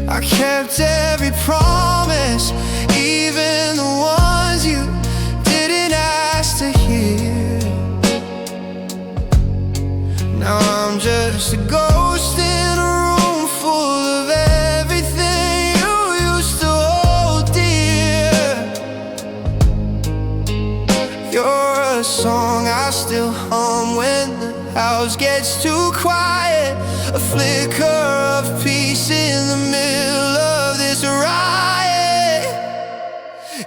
I kept every promise, even the ones you didn't ask to hear. Now I'm just a ghost in a room full of everything you used to hold dear. You're a song I still hum when the house gets too quiet, a flicker of peace in the middle of this riot.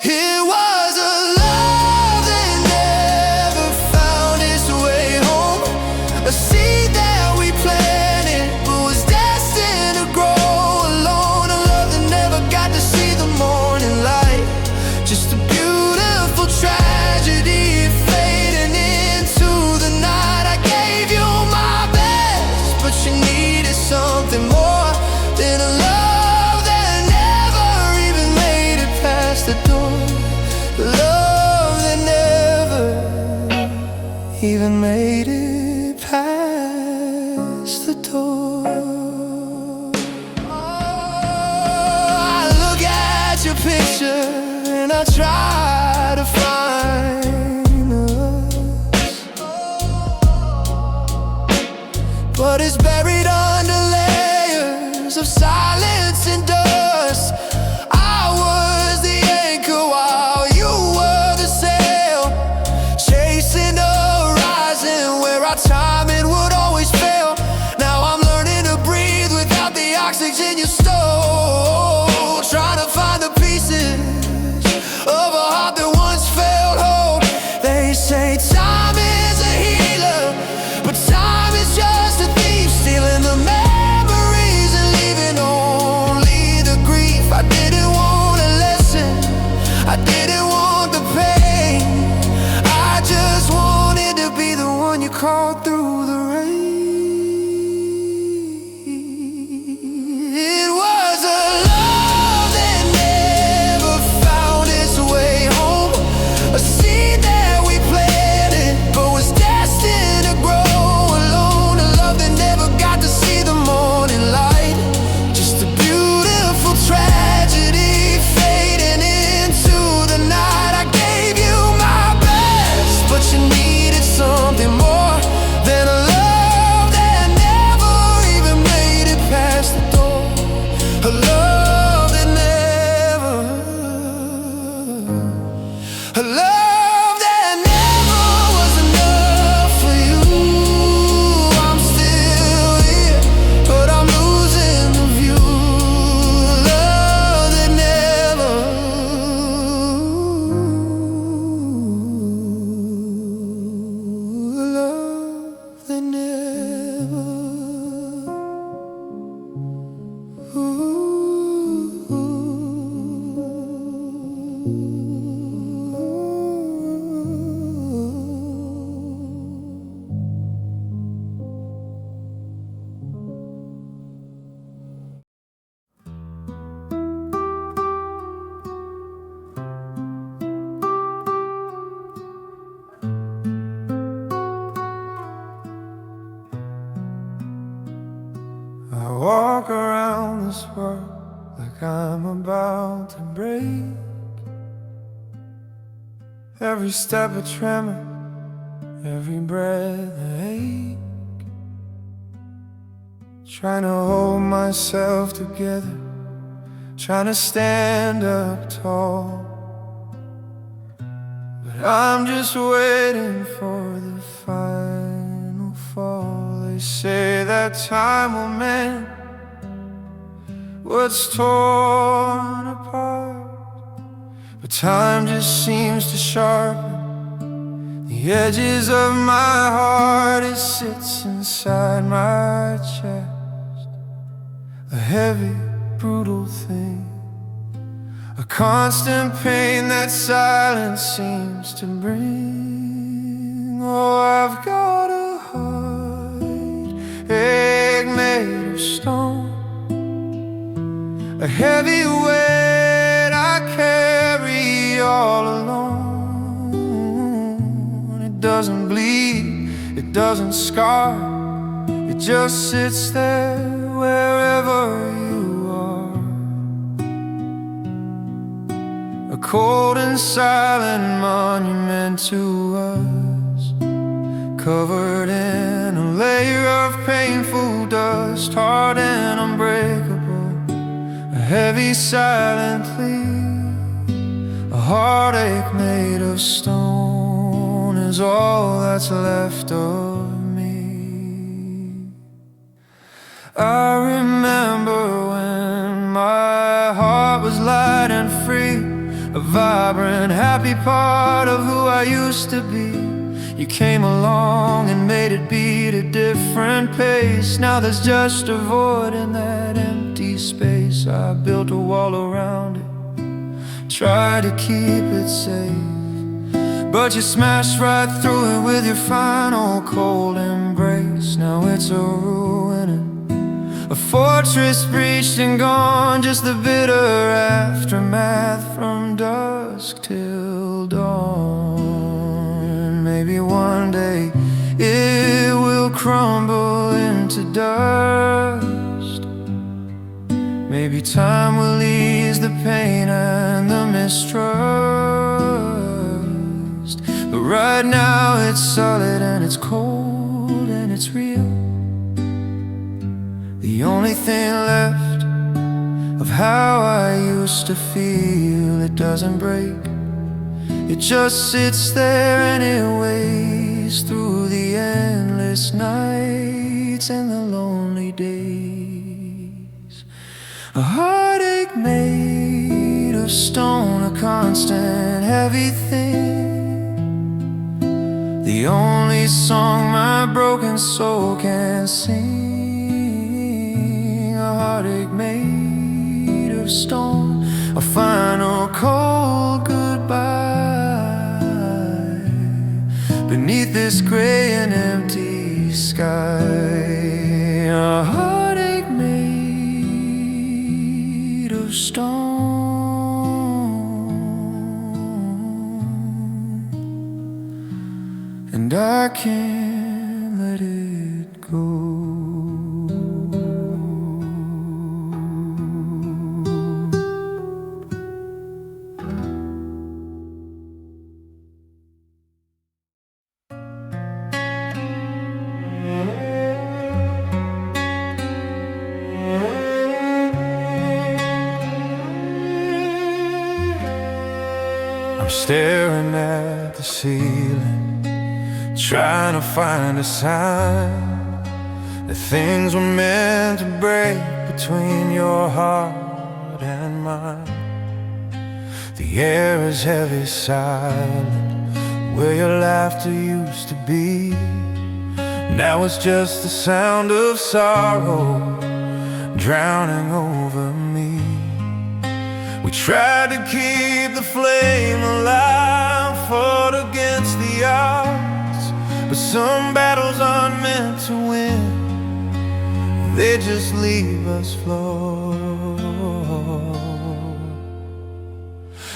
It was a love that never found its way home, a seed that we planted but was destined to grow alone, a love that never got to see the morning light, just a beautiful tragedy fading into the night. I gave you my best, but you needed something more than a love that never even made it past the door. Love that never even made it past the door. Oh, I look at your picture and I try to find us, but it's buried under layers of silence and dust. I was the anchor while you were the sail, chasing the horizon where our timing would always fail. Now I'm learning to breathe without the oxygen you stole, trying to find the pieces of a heart that once felt whole. They say time is a healer, but time is just a thief, stealing the memories and leaving only the grief. I didn't want a lesson, I didn't want the pain, I just wanted to be the one you called through the rain. It was a love that never found its way home, a seed that we planted but was destined to grow alone, a love that never got to see the morning light, just a beautiful tragedy fading into the night. I gave you my best, but you needed something more than a love that never even made it past the door. A love that never, a love that never was enough for you. I'm still here, but I'm losing the view. A love that never, a love that never. I walk around this world like I'm about to break. Every step a tremor, every breath a ache. Trying to hold myself together, trying to stand up tall, but I'm just waiting for the final fall. They say that time will mend what's torn apart, but time just seems to sharpen the edges of my heart. It sits inside my chest, a heavy, brutal thing, a constant pain that silence seems to bring. Oh, I've got a heart made of stone, a heavy weight I carry all alone. It doesn't bleed, it doesn't scar, it just sits there wherever you are. cold and silent monument to us, covered in a layer of painful dust, hard and unbreakable, a heavy silent plea, a heartache made of stone is all that's left of me. I remember when my heart was light and free, a vibrant, happy part of who I used to be. You came along and made it beat a different pace. Now there's just a void in that empty space. I built a wall around it, tried to keep it safe, but you smashed right through it with your final cold embrace. Now it's a ruin, a fortress breached and gone, just the bitter aftermath from dusk till dawn. Maybe one day it will crumble into dust. Maybe time will ease the pain and the mistrust. But right now it's solid and it's cold and it's real. The only thing left of how I used to feel. It doesn't break, it just sits there and it waits through the endless nights and the lonely days. A heartache made of stone, a constant heavy thing, the only song my broken soul can sing. A heartache made of stone, a final cold goodbye beneath this gray and empty sky. A heartache made of stone, and I can't let it go. Staring at the ceiling, trying to find a sign that things were meant to break between your heart and mine. The air is heavy, silent, where your laughter used to be. Now it's just the sound of sorrow drowning over me. We tried to keep the flame alive, fought against the odds, but some battles aren't meant to win, they just leave us flawed.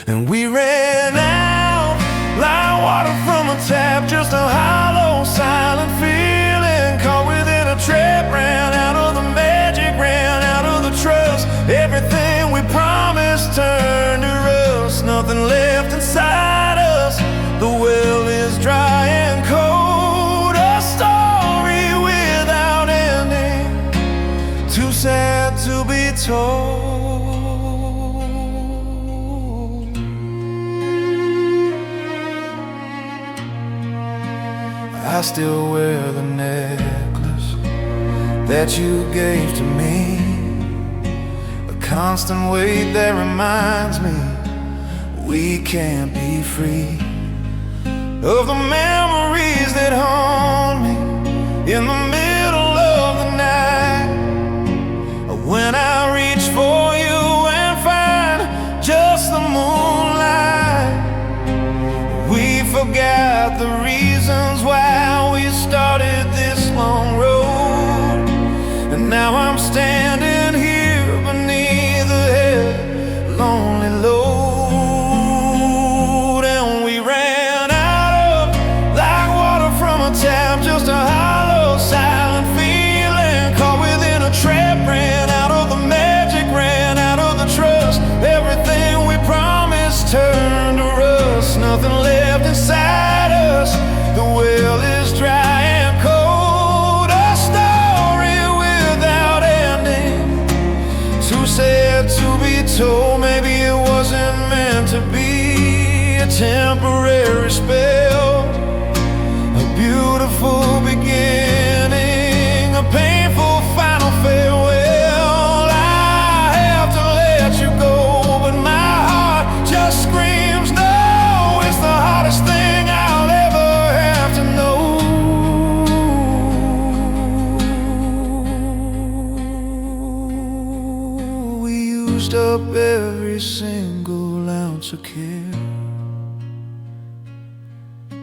And we ran out like water from a tap, just a hollow, silent feeling, caught within a trap, ran out of the magic, ran out of the trust. Everything we promised turned to rust, nothing left inside us. The well is dry and cold, a story without ending, too sad to be told. I still wear the necklace that you gave to me, a constant weight that reminds me we can't be free of the memories that haunt me in the middle of the night. When I reach for you and find just the moonlight, we forgot the reasons why we started this long road. And now I'm standing here beneath the heavy, lonely load. And we ran out of like water from a tap, just a hollow sigh. The well is dry and cold, a story without ending, too sad to be told. Maybe it wasn't meant to be, a temporary spell, a beautiful beginning, a painful final farewell. I have to let you go, but my heart just screams no. It's the hardest thing I'll ever have to know. We used up every single ounce of care.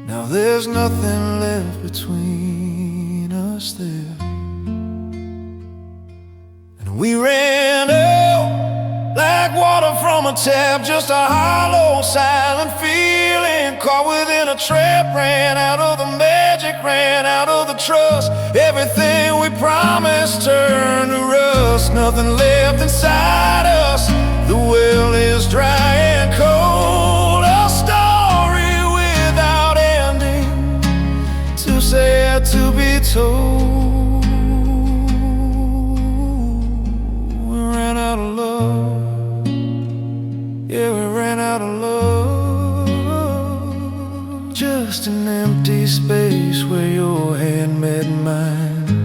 Now there's nothing left between us there. And we ran out like water from a tap, just a hollow, silent feeling, caught within a trap. Ran out of the magic, ran out of the trust. Everything we promised turned to rust. Nothing left inside us. The well is dry and cold, a story without ending, too sad to be told. We ran out of love, yeah, we ran out of love. Just an empty space where your hand met mine.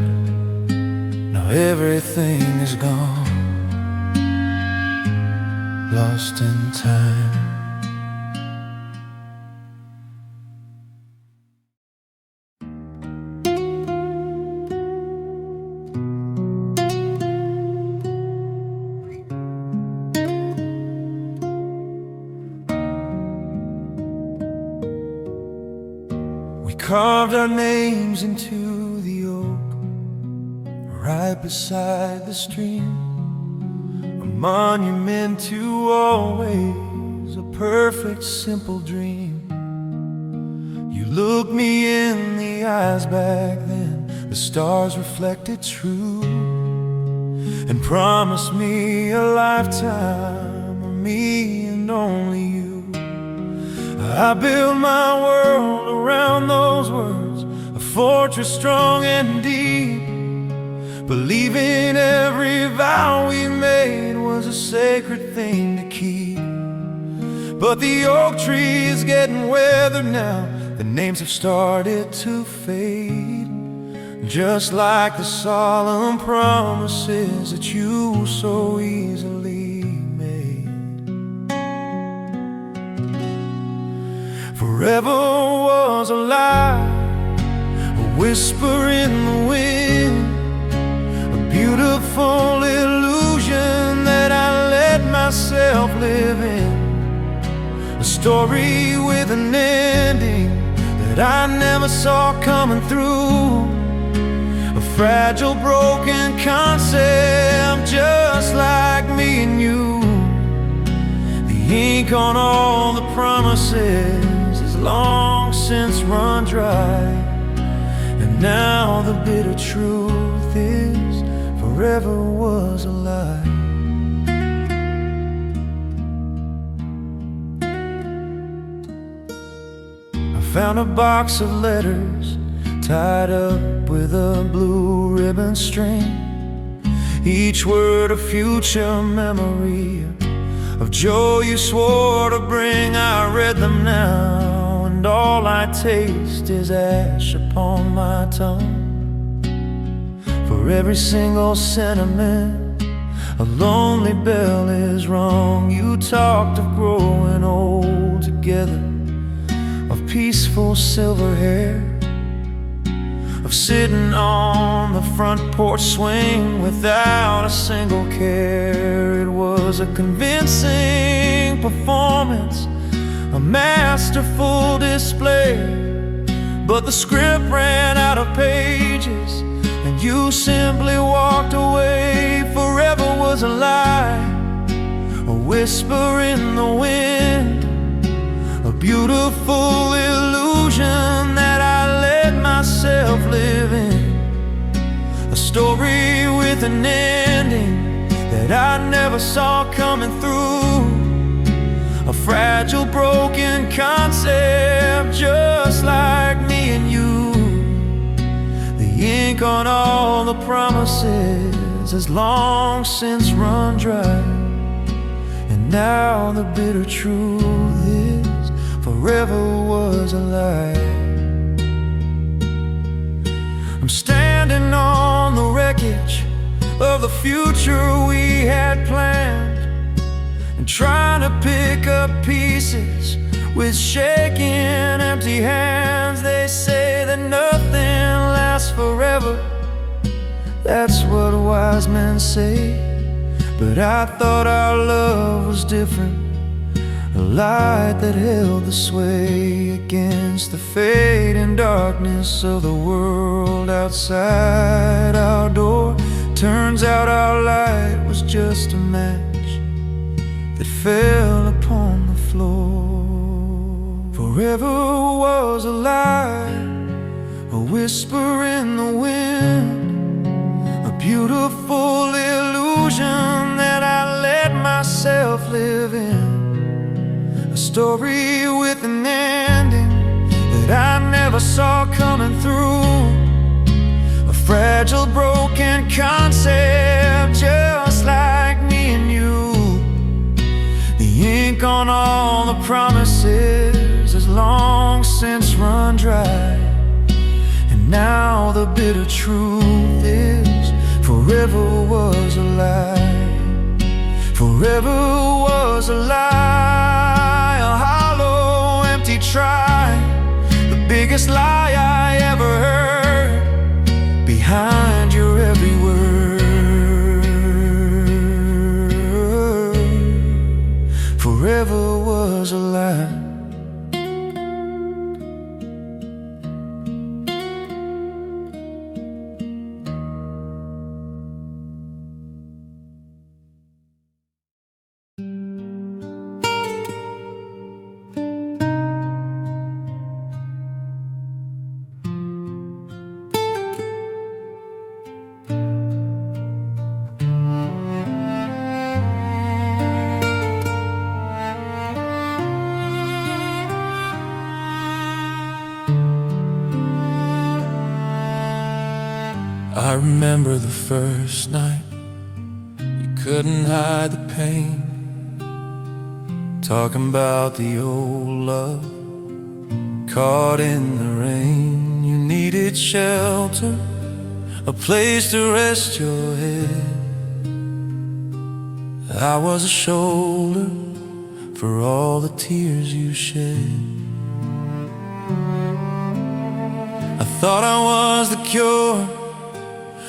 Now everything is gone, lost in time. We carved our names into the oak, right beside the stream, a monument to always, a perfect simple dream. You looked me in the eyes back then, the stars reflected true, and promised me a lifetime of me and only you. I built my world around those words, a fortress strong and deep, believing every vow we made was a sacred thing to keep. But the oak tree is getting weathered now, the names have started to fade, just like the solemn promises that you so easily made. Forever was a lie, a whisper in the wind, a beautiful illusion that I let myself live in, a story with an ending that I never saw coming through, a fragile, broken concept just like me and you. The ink on all the promises is long since run dry, and now the bitter truth is forever was a lie. I found a box of letters tied up with a blue ribbon string, each word a future memory of joy you swore to bring. I read them now, and all I taste is ash upon my tongue. For every single sentiment, a lonely bell is rung. You talked of growing old together, of peaceful silver hair, of sitting on the front porch swing without a single care. It was a convincing performance, a masterful display, but the script ran out of pages and you simply walked away. Forever was a lie, a whisper in the wind, a beautiful illusion that I let myself live in, a story with an ending that I never saw coming through, a fragile, broken concept just like me and ink on all the promises has long since run dry. And now the bitter truth is forever was a lie. I'm standing on the wreckage of the future we had planned, and trying to pick up pieces with shaking empty hands. They say that nothing lasts forever, that's what wise men say. But I thought our love was different, a light that held the sway against the fading darkness of the world outside our door. Turns out our light was just a match that fell upon the floor. Forever was a lie, a whisper in the wind, a beautiful illusion that I let myself live in. A story with an ending that I never saw coming through. A fragile, broken concept, just like me and you. The ink on all the promises has long since run dry. And now the bitter truth is forever was a lie. Forever was a lie, a hollow, empty try, the biggest lie I ever heard, behind your every word. Forever was a lie. I remember the first night, you couldn't hide the pain, talking about the old love, caught in the rain. You needed shelter, a place to rest your head. I was a shoulder for all the tears you shed. I thought I was the cure,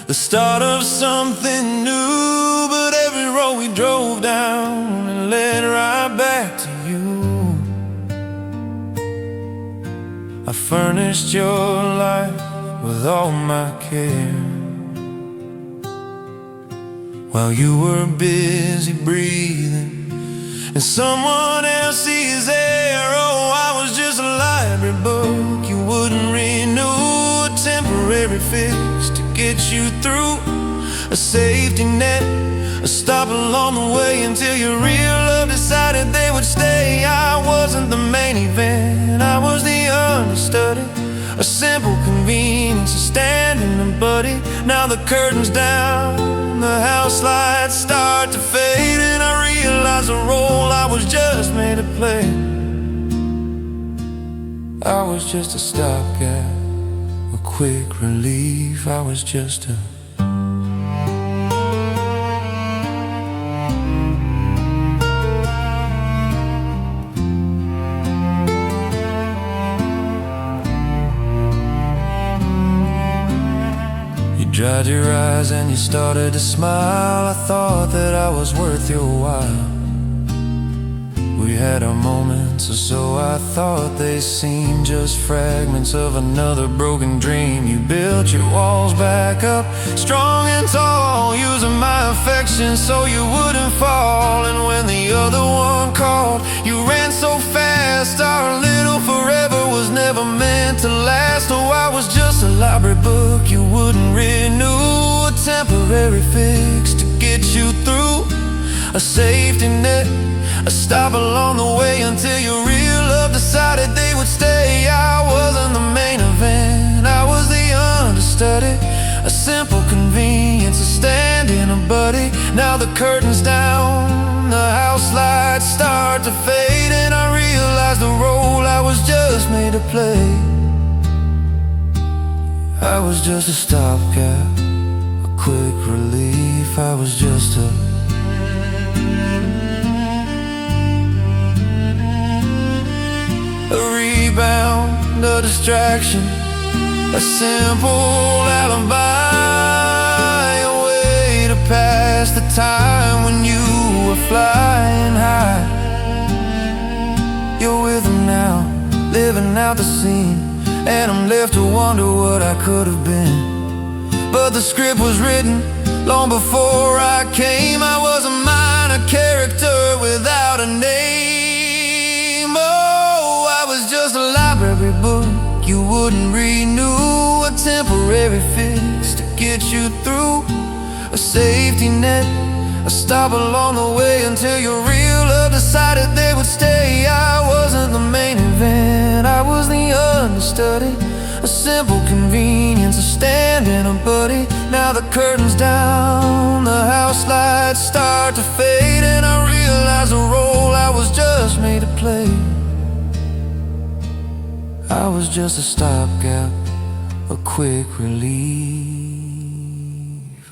the start of something new, but every road we drove down and led right back to you. I furnished your life with all my care, while you were busy breathing in someone else's air. Oh, I was just a library book you wouldn't renew, a temporary fix to get you through, a safety net, a stop along the way until your real love decided they would stay. I wasn't the main event, I was the understudy, a simple convenience, a stand-in buddy. Now the curtain's down, the house lights start to fade, and I realize the role I was just made to play. I was just a stopgap, a quick relief. I was just a dried your eyes and you started to smile. I thought that I was worth your while. We had our moments, or so I thought. They seemed just fragments of another broken dream. You built your walls back up, strong and tall, using my affection so you wouldn't fall. And when the other one called, you ran so fast. Our little forever was never meant to last. Oh, I was just a library book you wouldn't renew, a temporary fix to get you through, a safety net, a stop along the way until your real love decided they would stay. I wasn't the main event, I was the understudy, understudy, a simple convenience, a stand in a buddy. Now the curtain's down, the house lights start to fade, and I realize the role I was just made to play. I was just a stopgap, a quick relief. I was just a rebound, a distraction, a simple alibi, a way to pass the time when you were flying high. You're with them now, living out the scene, and I'm left to wonder what I could have been. But the script was written long before I came. I was a minor character without a name. Oh, I was just a library book you wouldn't renew, a temporary fix to get you through, a safety net, a stop along the way until your real love decided they would stay. I wasn't the main event, I was the understudy, a simple convenience, a stand in a buddy. Now the curtain's down, the house lights start to fade, and I realize the role I was just made to play. I was just a stopgap, a quick relief.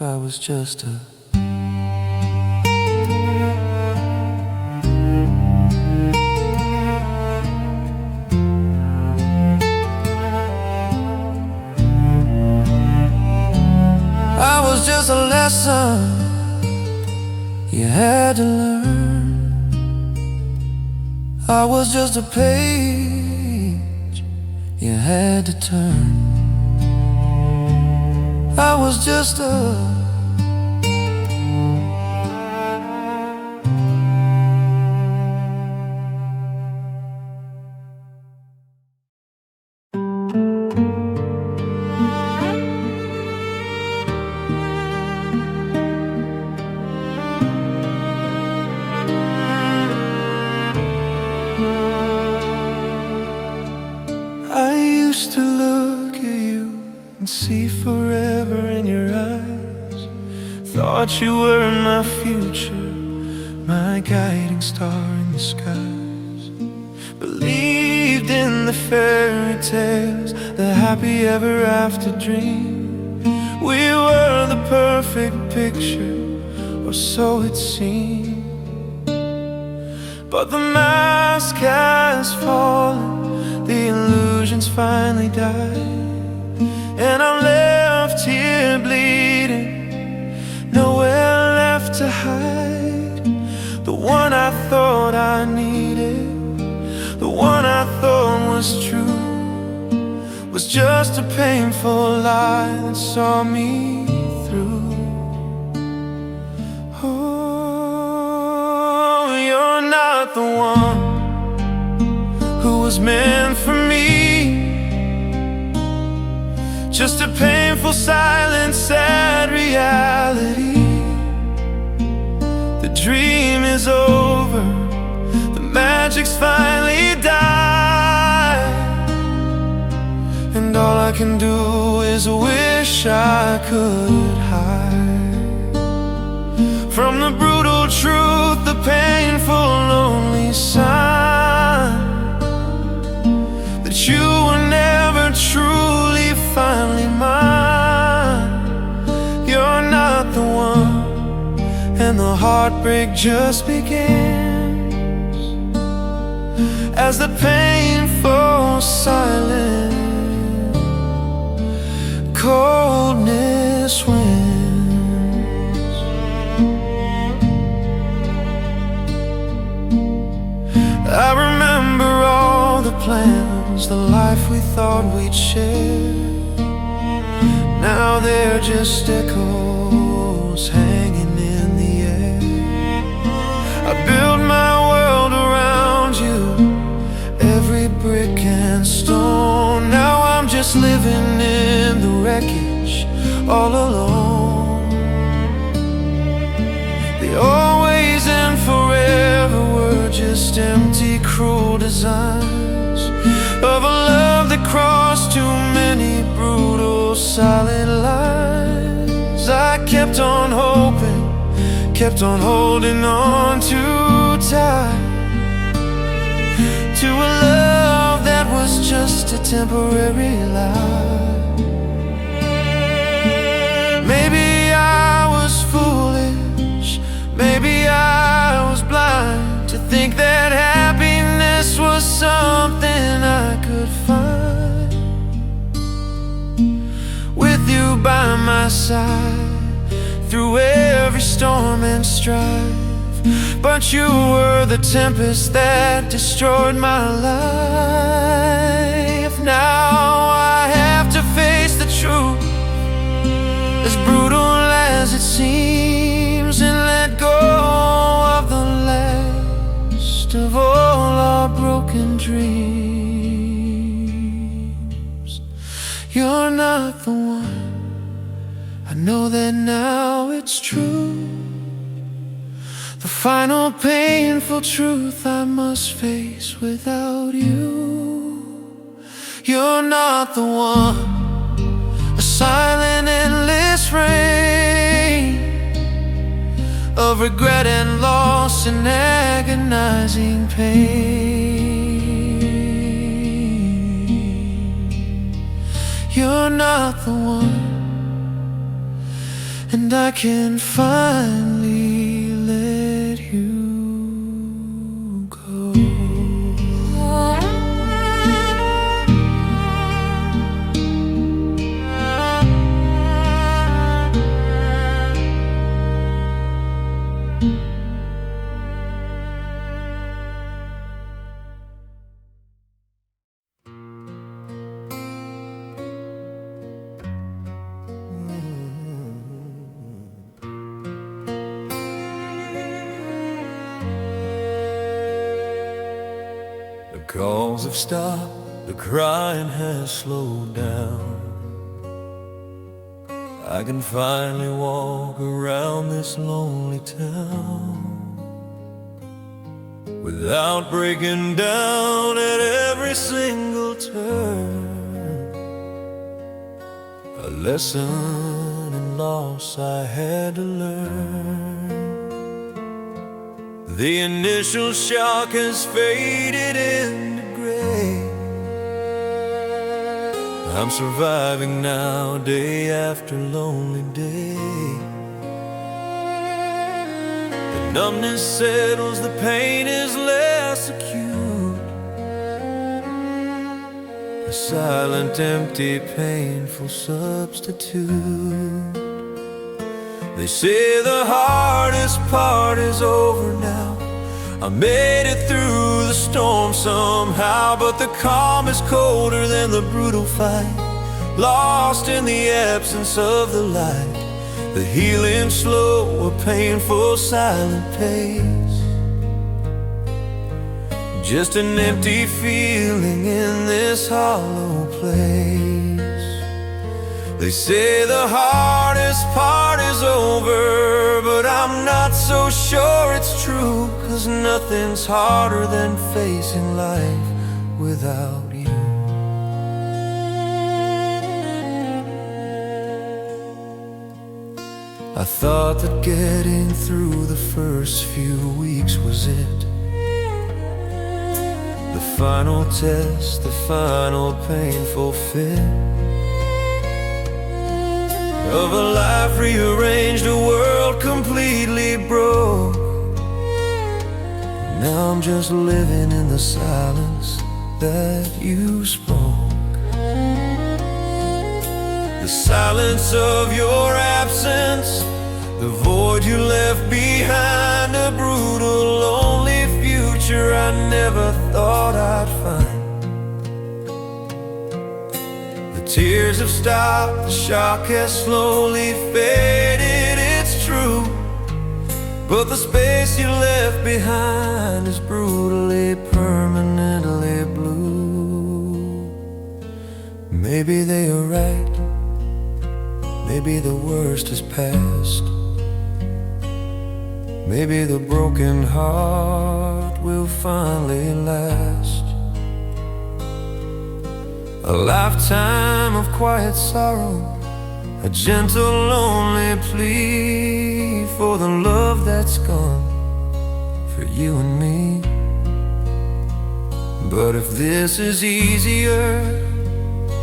I was just a just a lesson you had to learn. I was just a page you had to turn. I was just a to look at you and see forever in your eyes. Thought you were my future, my guiding star in the skies. Believed in the fairy tales, the happy ever after dream. We were the perfect picture, or so it seemed. But the mask has fallen, the illusions finally died, and I'm left here bleeding, nowhere left to hide. The one I thought I needed, the one I thought was true, was just a painful lie that saw me through. Oh, you're not the one who was meant for me. Just a painful, silent, sad reality. The dream is over, the magic's finally died, and all I can do is wish I could hide from the brutal truth, the painful, lonely sign that you were never truly, finally mine. You're not the one, and the heartbreak just begins as the painful silence, coldness wins. I remember all the plans, the life we thought we'd share. Now they're just echoes hanging in the air. I built my world around you, every brick and stone. Now I'm just living in the wreckage, all alone. The always and forever were just empty, cruel designs of a love that crossed too many brutal silent lies. I kept on hoping, kept on holding on too tight to a love that was just a temporary lie. Maybe I was foolish, maybe I was blind to think that happiness was something I could find with you by my side through every storm and strife. But you were the tempest that destroyed my life. Now I have to face the truth, as brutal as it seems, and let go of the last of all our broken dreams. You're not the one, I know that now it's true. The final painful truth I must face without you. You're not the one, a silent endless rain of regret and loss and agonizing pain. You're not the one, and I can finally let you go. The calls have stopped, the crying has slowed down. I can finally walk around this lonely town without breaking down at every single turn. A lesson in loss I had to learn. The initial shock has faded into gray. I'm surviving now, day after lonely day. The numbness settles, the pain is less acute. A silent, empty, painful substitute. They say the hardest part is over now. I made it through the storm somehow, but the calm is colder than the brutal fight. Lost in the absence of the light, the healing slow, a painful silent pace. Just an empty feeling in this hollow place. They say the hardest part is over, but I'm not so sure it's true, 'cause nothing's harder than facing life without you. I thought that getting through the first few weeks was it, the final test, the final painful fit of a life rearranged, a world completely broke. Now I'm just living in the silence that you spoke. The silence of your absence, the void you left behind, a brutal, lonely future I never thought I'd find. Tears have stopped, the shock has slowly faded, it's true. But the space you left behind is brutally, permanently blue. Maybe they are right, maybe the worst is past. Maybe the broken heart will finally last. A lifetime of quiet sorrow a gentle, lonely plea for the love that's gone, for you and me. But if this is easier,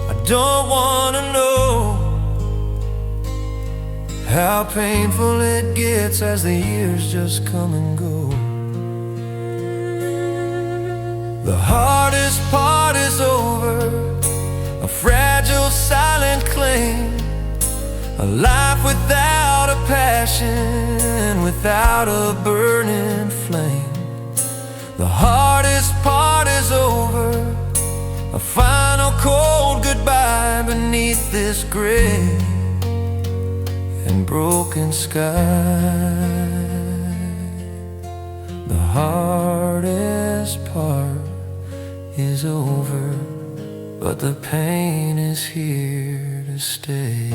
I don't wanna know how painful it gets as the years just come and go. The hardest part is over, a fragile silent claim, a life without a passion, without a burning flame. The hardest part is over, a final cold goodbye beneath this gray and broken sky. The hardest part is over, but the pain is here to stay.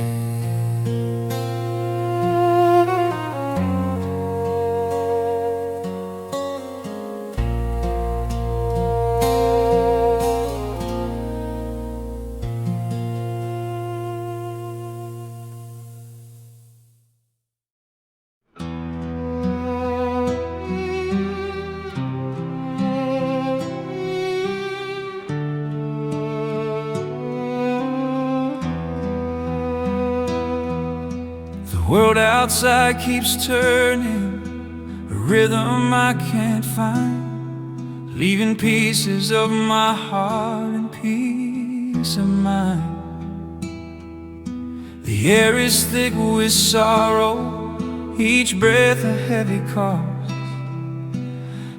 The world outside keeps turning, a rhythm I can't find, leaving pieces of my heart and peace of mind. The air is thick with sorrow, each breath a heavy cost.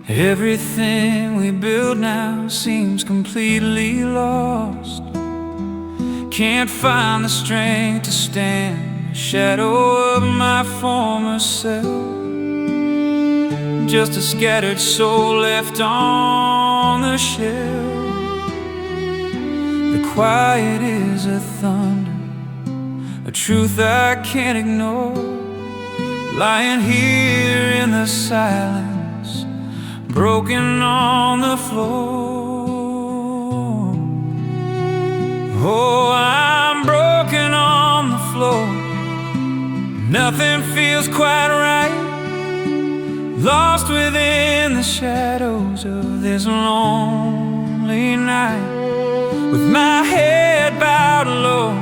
Everything we build now seems completely lost. Can't find the strength to stand shadow of my former self, just a scattered soul left on the shelf. The quiet is a thunder, a truth I can't ignore, lying here in the silence, broken on the floor. Oh, I'm broken on the floor. Nothing feels quite right, lost within the shadows of this lonely night. With my head bowed low,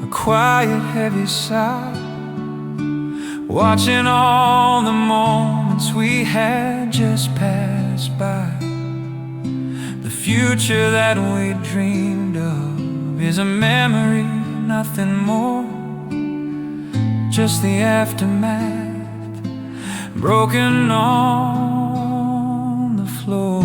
a quiet heavy sigh, watching all the moments we had just pass by. The future that we dreamed of is a memory, nothing more, just the aftermath, broken on the floor.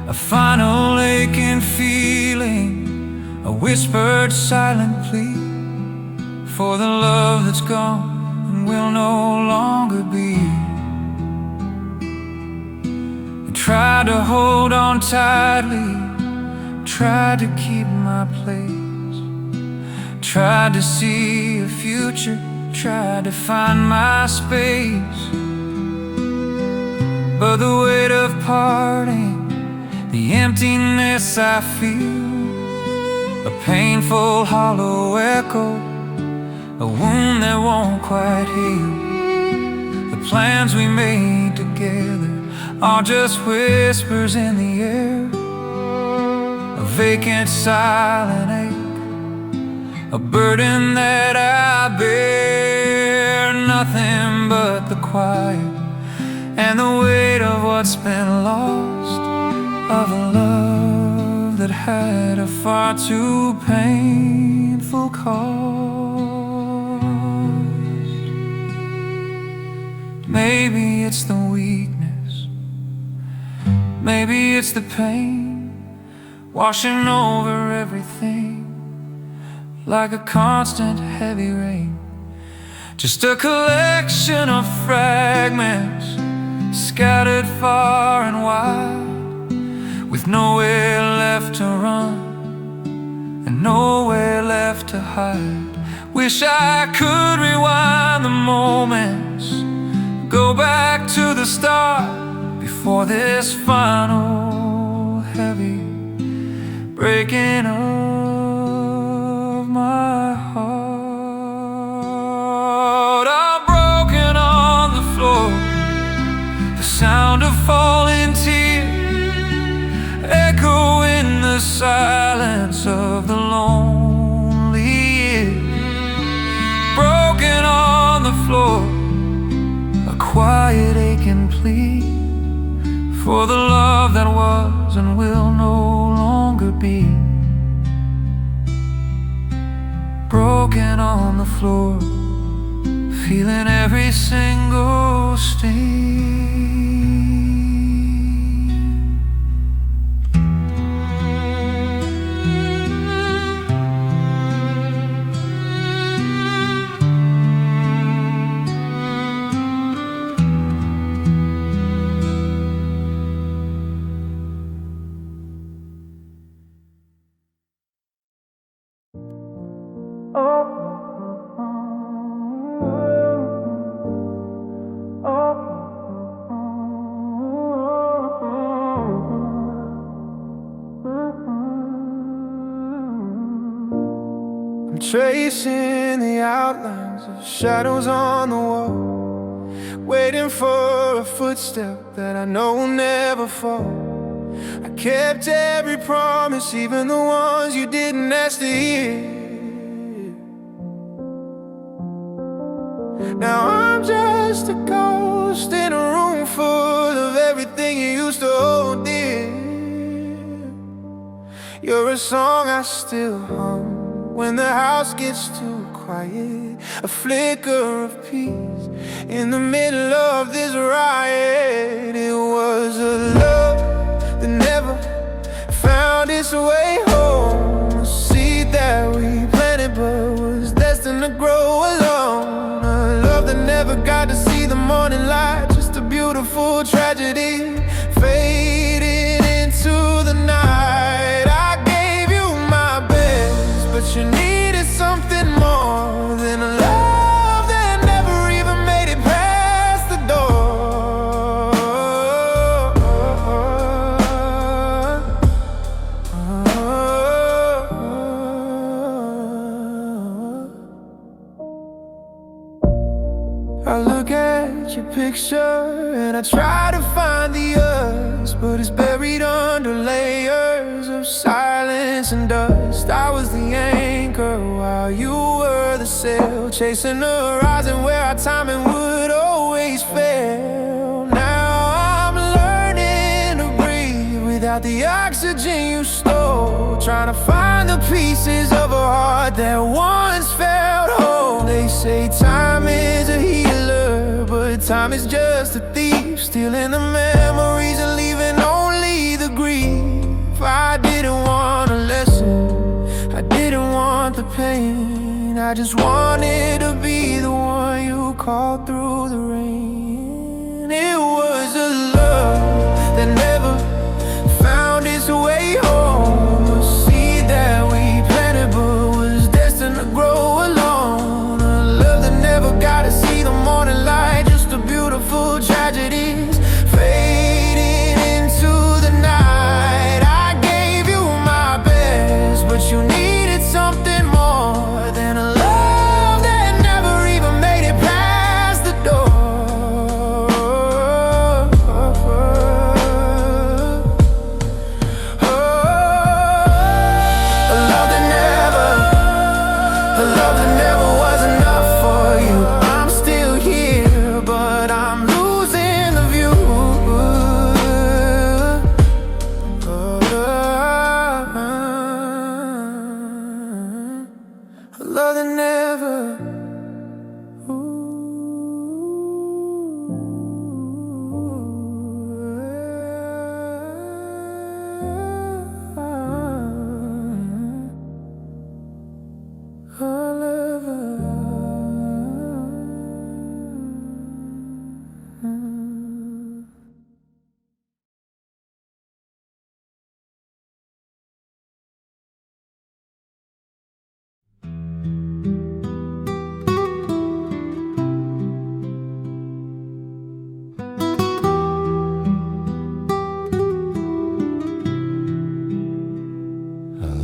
A final aching feeling, a whispered silent plea for the love that's gone and will no longer be. Tried to hold on tightly, tried to keep my place, tried to see a future, tried to find my space. But the weight of parting, the emptiness I feel, a painful hollow echo, a wound that won't quite heal. The plans we made together are just whispers in the air, a vacant silent ache, a burden that I bear. Nothing but the quiet and the weight of what's been lost, of a love that had a far too painful cost. Maybe it's the weakness, maybe it's the pain, washing over everything like a constant heavy rain. Just a collection of fragments scattered far and wide, with nowhere left to run and nowhere left to hide. Wish I could rewind the moments, go back to the start, before this final heavy breaking of my heart. I'm broken on the floor, the sound of falling tears echo in the silence of the lonely years. Broken on the floor, a quiet aching plea for the love that was and will no longer be. Broken on the floor, feeling every single sting. I'm tracing the outlines of shadows on the wall, waiting for a footstep that I know will never fall. I kept every promise, even the ones you didn't ask to hear. Now I'm just a ghost in a room full of everything you used to hold dear. You're a song I still hum when the house gets too quiet, a flicker of peace in the middle of this riot. It was a love that never found its way home, a seed that we planted but was destined to grow alone. A love that never got to see the morning light, just a beautiful tragedy fading into the night. I gave you my best, but you needed something more than a love that never even made it past the door. I look at your picture and I try to find the us, but it's buried under layers of silence and dust. I was the anchor while you were the sail, chasing the horizon where our timing would always fail. Now I'm learning to breathe without the oxygen you stole, trying to find the pieces of a heart that once felt whole. They say time is a healer, but time is just a thief, stealing the memories and leaving only the grief. I didn't want a lesson, I didn't want the pain, I just wanted to be the one you called through the rain. It was a love that never found its way home, a seed that we planted but was destined to grow alone. A love that never got to see the morning light, just a beautiful tragedies fading into the night. I gave you my best, but you needed something more than a love that never even made it past the door.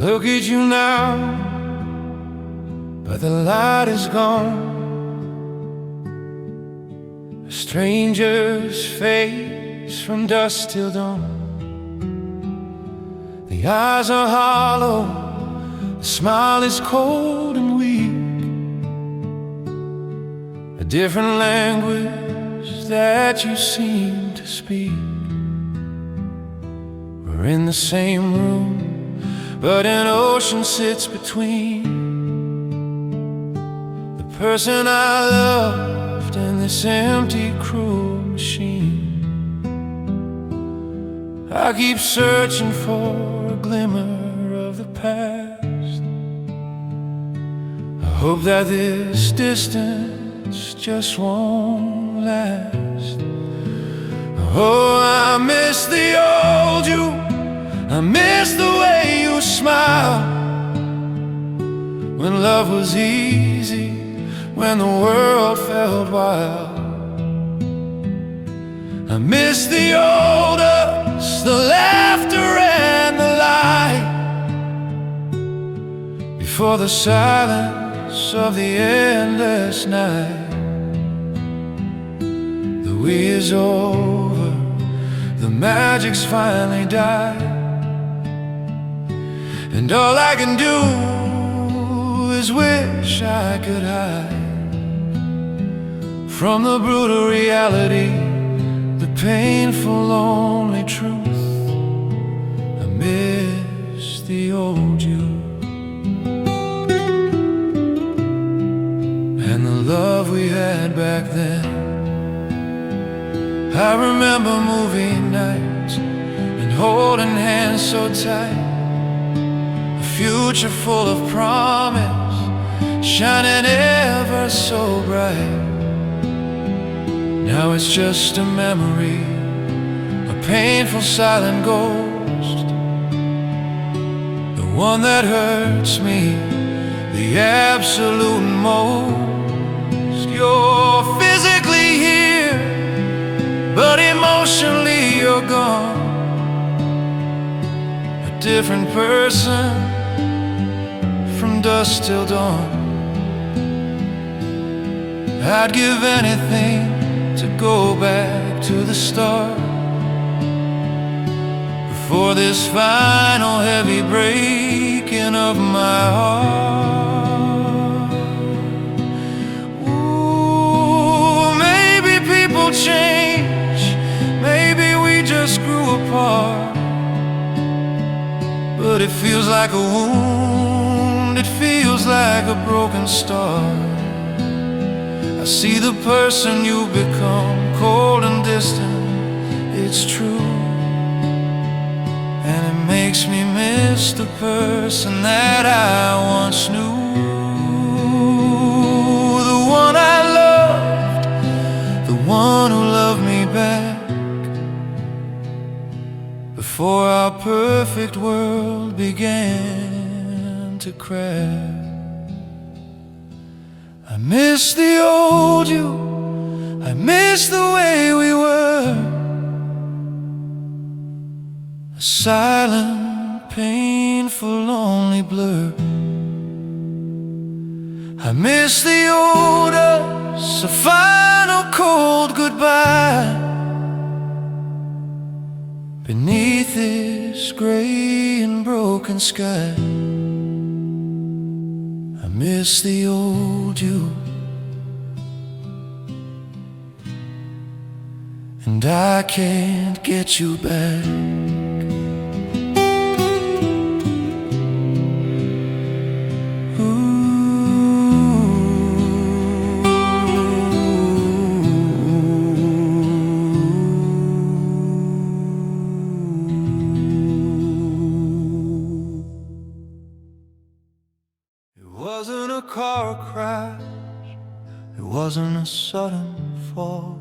Look at you now, but the light is gone. A stranger's face from dusk till dawn. The eyes are hollow, the smile is cold and weak. A different language that you seem to speak. We're in the same room, but an ocean sits between the person I loved and this empty, cruel machine. I keep searching for a glimmer of the past. I hope that this distance just won't last. Oh, I miss the old you, I miss the way you smiled, when love was easy, when the world felt wild. I miss the old us, the laughter and the light, before the silence of the endless night. The we is over, the magic's finally died, and all I can do is wish I could hide from the brutal reality, the painful, lonely truth. I miss the old you, and the love we had back then. I remember movie nights and holding hands so tight, a future full of promise, shining ever so bright. Now it's just a memory, a painful silent ghost, the one that hurts me the absolute most. You're physically here, but emotionally you're gone, a different person from dusk till dawn. I'd give anything to go back to the start, before this final heavy breaking of my heart. Ooh, maybe people change, maybe we just grew apart, but it feels like a wound, it feels like a broken star. I see the person you've become, cold and distant, it's true, and it makes me miss the person that I once knew, the one I loved, the one who loved me back, before our perfect world began to crack. I miss the old you, I miss the way we were, a silent, painful, lonely blur. I miss the old us, a final cold goodbye, beneath this gray and broken sky. I miss the old you, and I can't get you back. It wasn't a car crash, it wasn't a sudden fall,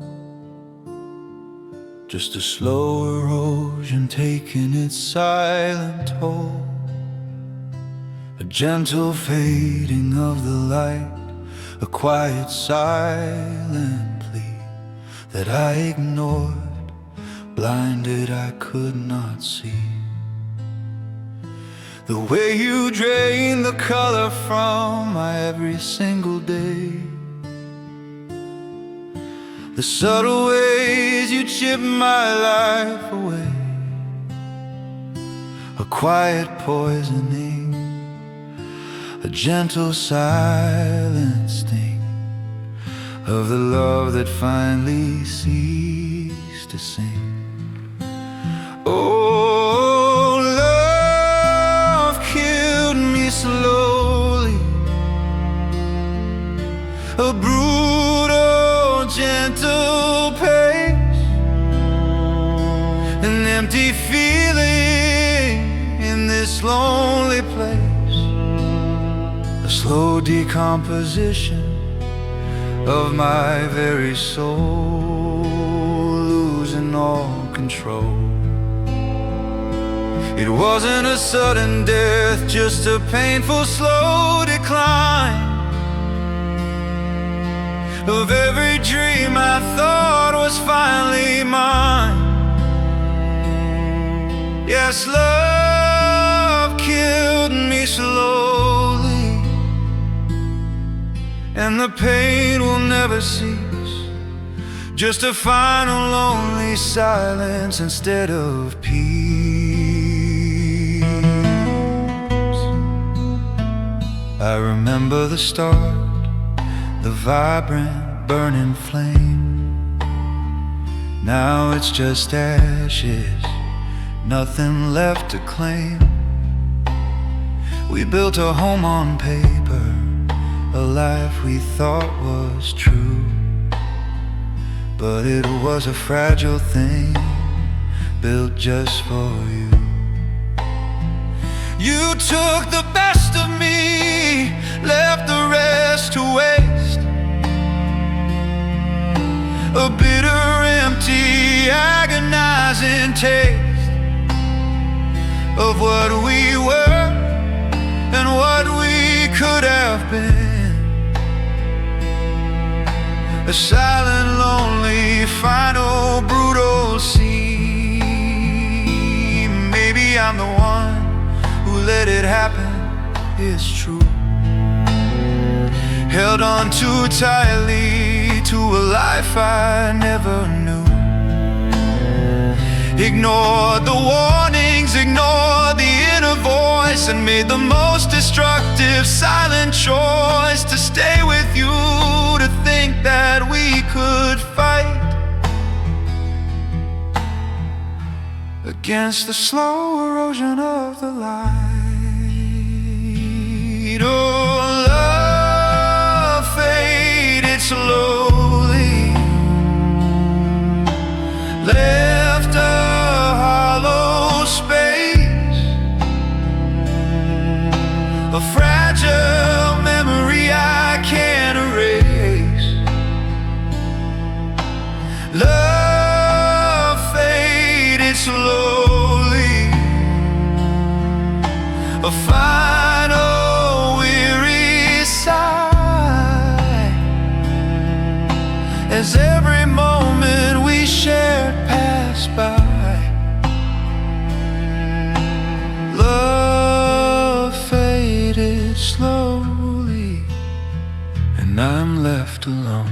just a slow erosion taking its silent toll, a gentle fading of the light, a quiet silent plea that I ignored, blinded I could not see. the way you drain the color from my every single day, the subtle ways you chip my life away, a quiet poisoning, a gentle silent sting of the love that finally ceased to sing. Oh, love killed me slowly, a brutal, gentle pace, an empty feeling in this lonely place, a slow decomposition of my very soul, losing all control. It wasn't a sudden death, just a painful, slow decline of every dream I thought was finally mine. Yes, love killed me slowly, and the pain will never cease, just a final lonely silence instead of peace. I remember the start, the vibrant burning flame. Now it's just ashes, nothing left to claim. We built a home on paper, a life we thought was true, but it was a fragile thing built just for you. You took the best of me, left the rest to waste, a bitter, empty, agonizing taste of what we were and what we could have been. A silent, lonely, final, brutal scene. Maybe I'm the one who let it happen, it's true. Held on too tightly to a life I never knew. Ignored the warnings, ignored the inner voice, and made the most destructive silent choice to stay with you, to think that we could fight against the slow erosion of the light. Oh, love faded slowly, left a hollow space, a fragile memory I can't erase. Love faded slowly, a final weary sigh, as every moment we shared passed by. Love faded slowly, and I'm left alone.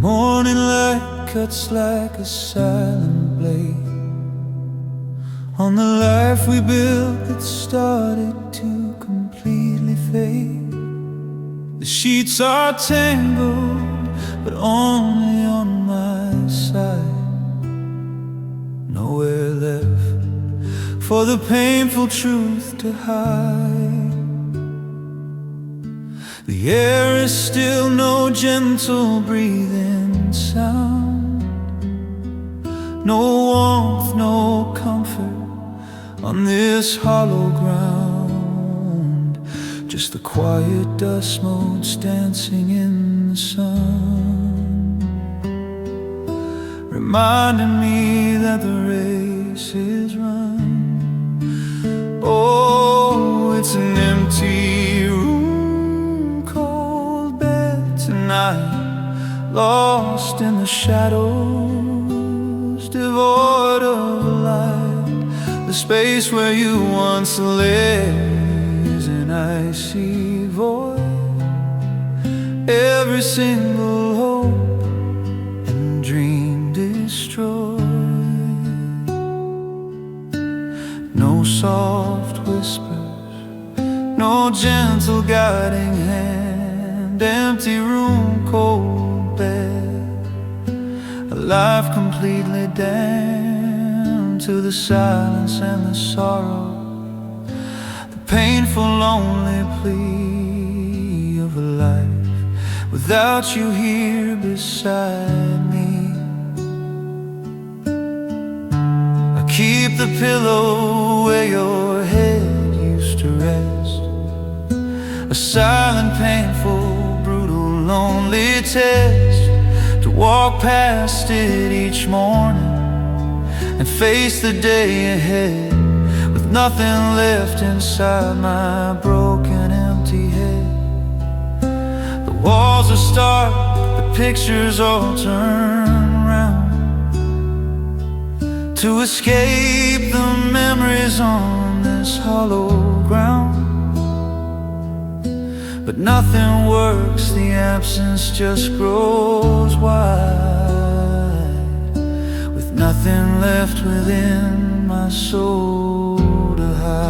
Morning light cuts like a silent blade on the life we built that started to completely fade. The sheets are tangled, but only on my side. Nowhere left for the painful truth to hide. The air is still, no gentle breathing sound, no warmth, no comfort on this hollow ground. just the quiet dust motes dancing in the sun, reminding me that the race is run. Oh, it's an empty room, cold bed tonight, lost in the shadows, devoid of light. The space where you once lived is an icy void. Every single hope and dream destroyed. No soft whispers, no gentle guiding hand. Empty room, cold bed, a life completely damned to the silence and the sorrow, the painful, lonely plea of a life without you here beside me. I keep the pillow where your head used to rest, a silent, painful, brutal, lonely test, to walk past it each morning and face the day ahead with nothing left inside my broken, empty head. The walls are stark, the pictures all turn round, to escape the memories on this hollow ground. But nothing works, the absence just grows wide, with nothing left within my soul to hide.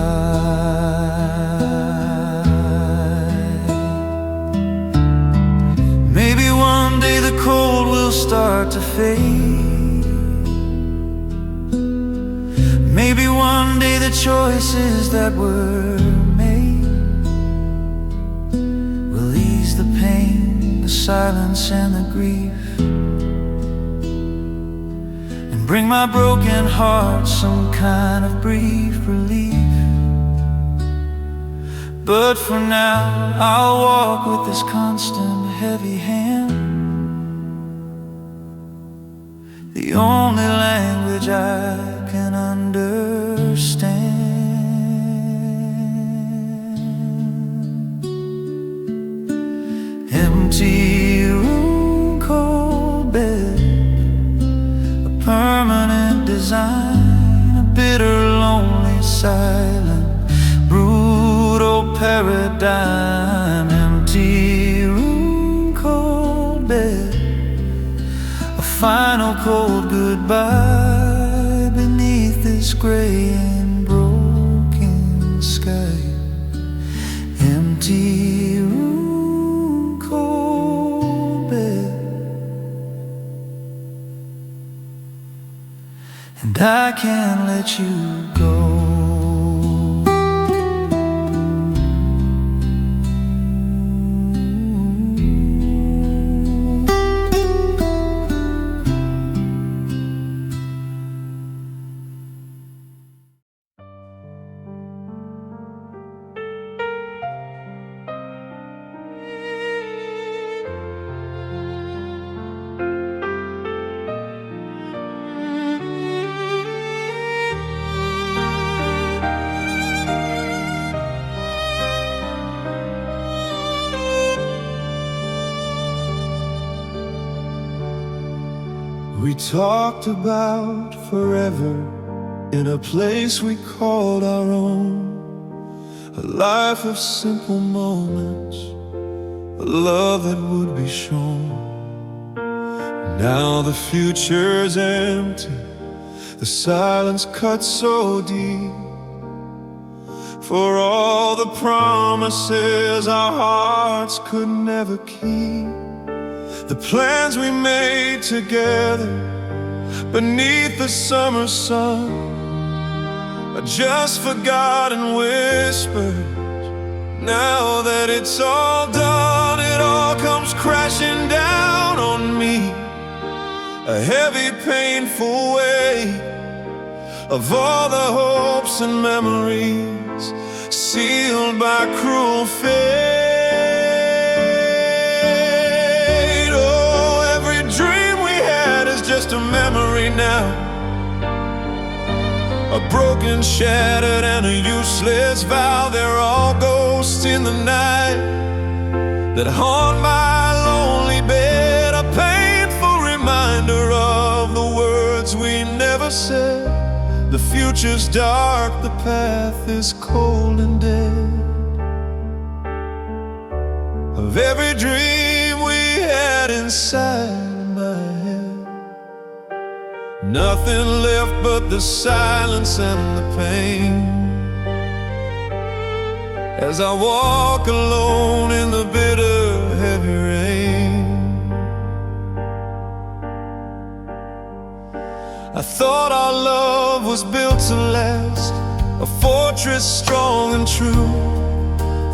Maybe one day the cold will start to fade. Maybe one day the choices that were made will ease the pain, the silence and the grief, and bring my broken heart some kind of brief relief. But for now, I'll walk with this constant heavy hand, the only language I can understand. Empty room, cold bed, a permanent design, a bitter, lonely, silent, brutal paradigm. Empty room, cold bed, a final cold goodbye beneath this gray and broken sky. Empty room, cold bed, and I can't let you go. We talked about forever in a place we called our own, a life of simple moments, a love that would be shown. Now the future's empty, the silence cuts so deep, for all the promises our hearts could never keep. The plans we made together beneath the summer sun are just forgotten whispers. Now that it's all done, it all comes crashing down on me, a heavy, painful weight of all the hopes and memories sealed sealed by cruel fate. Oh, every dream we had is just a memory now, a broken, shattered, and a useless vow. They're all ghosts in the night that haunt my lonely bed, a painful reminder of the words we never said. The future's dark, the path is cold and dead. Of every dream we had inside my head, nothing left but the silence and the pain. As I walk alone in the bitter, heavy rain, I thought our love was built to last, a fortress strong and true.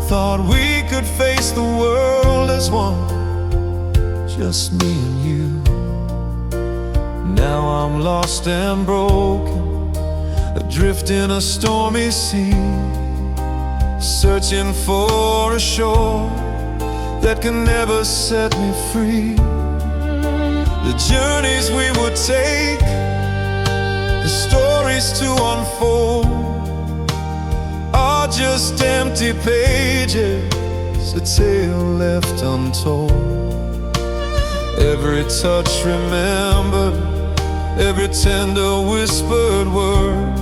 Thought we could face the world as one, just me and you. Now I'm lost and broken, adrift in a stormy sea, searching for a shore that can never set me free. The journeys we would take, the stories to unfold, are just empty pages, a tale left untold. Every touch remembered, every tender whispered word,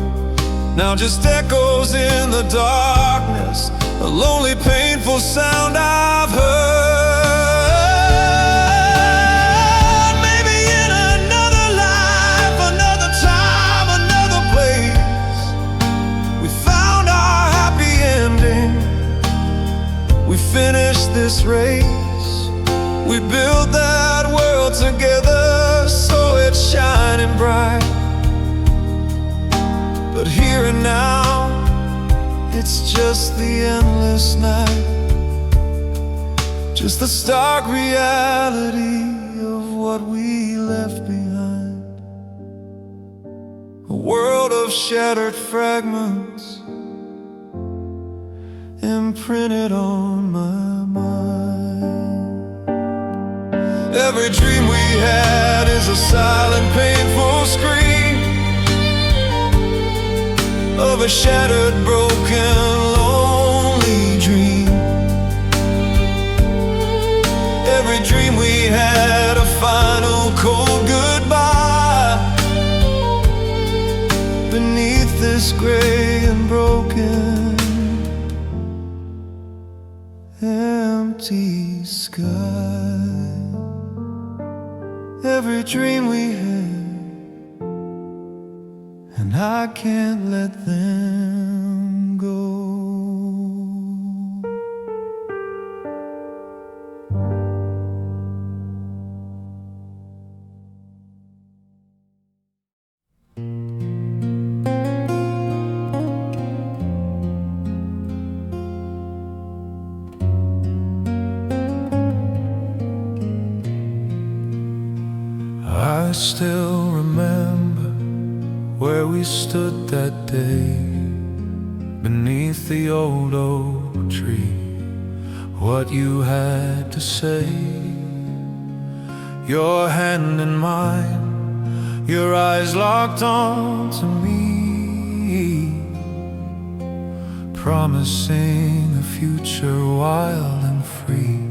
now just echoes in the darkness, a lonely, painful sound I've heard. Maybe in another life, another time, another place, we found our happy ending. We finished this race, we built that world together, so it's shining bright. But here and now, it's just the endless night, just the stark reality of what we left behind. A world of shattered fragments imprinted on my mind. Every dream we had is a silent, painful scream of a shattered, broken, lonely dream. Every dream we had a final, cold goodbye beneath this gray and broken, empty sky. Every dream we had, and I can't let them go. I still remember where we stood that day, beneath the old oak tree, what you had to say. Your hand in mine, your eyes locked on to me, promising a future wild and free.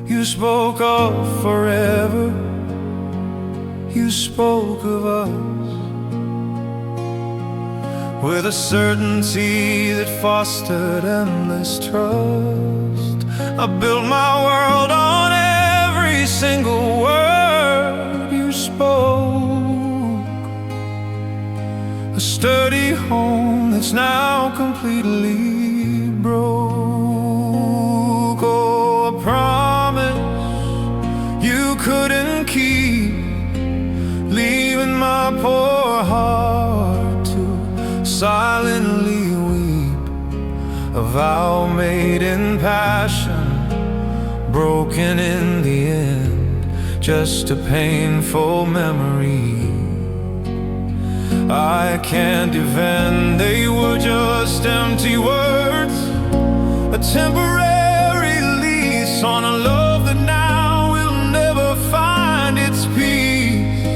You spoke of forever, you spoke of us with a certainty that fostered endless trust. I built my world on every single word you spoke, a sturdy home that's now completely broke. Oh, a promise you couldn't keep, leaving my poor heart to silently weep. A vow made in passion, broken in the end, just a painful memory I can't defend. They were just empty words temporary lease on a love that now will never find its peace.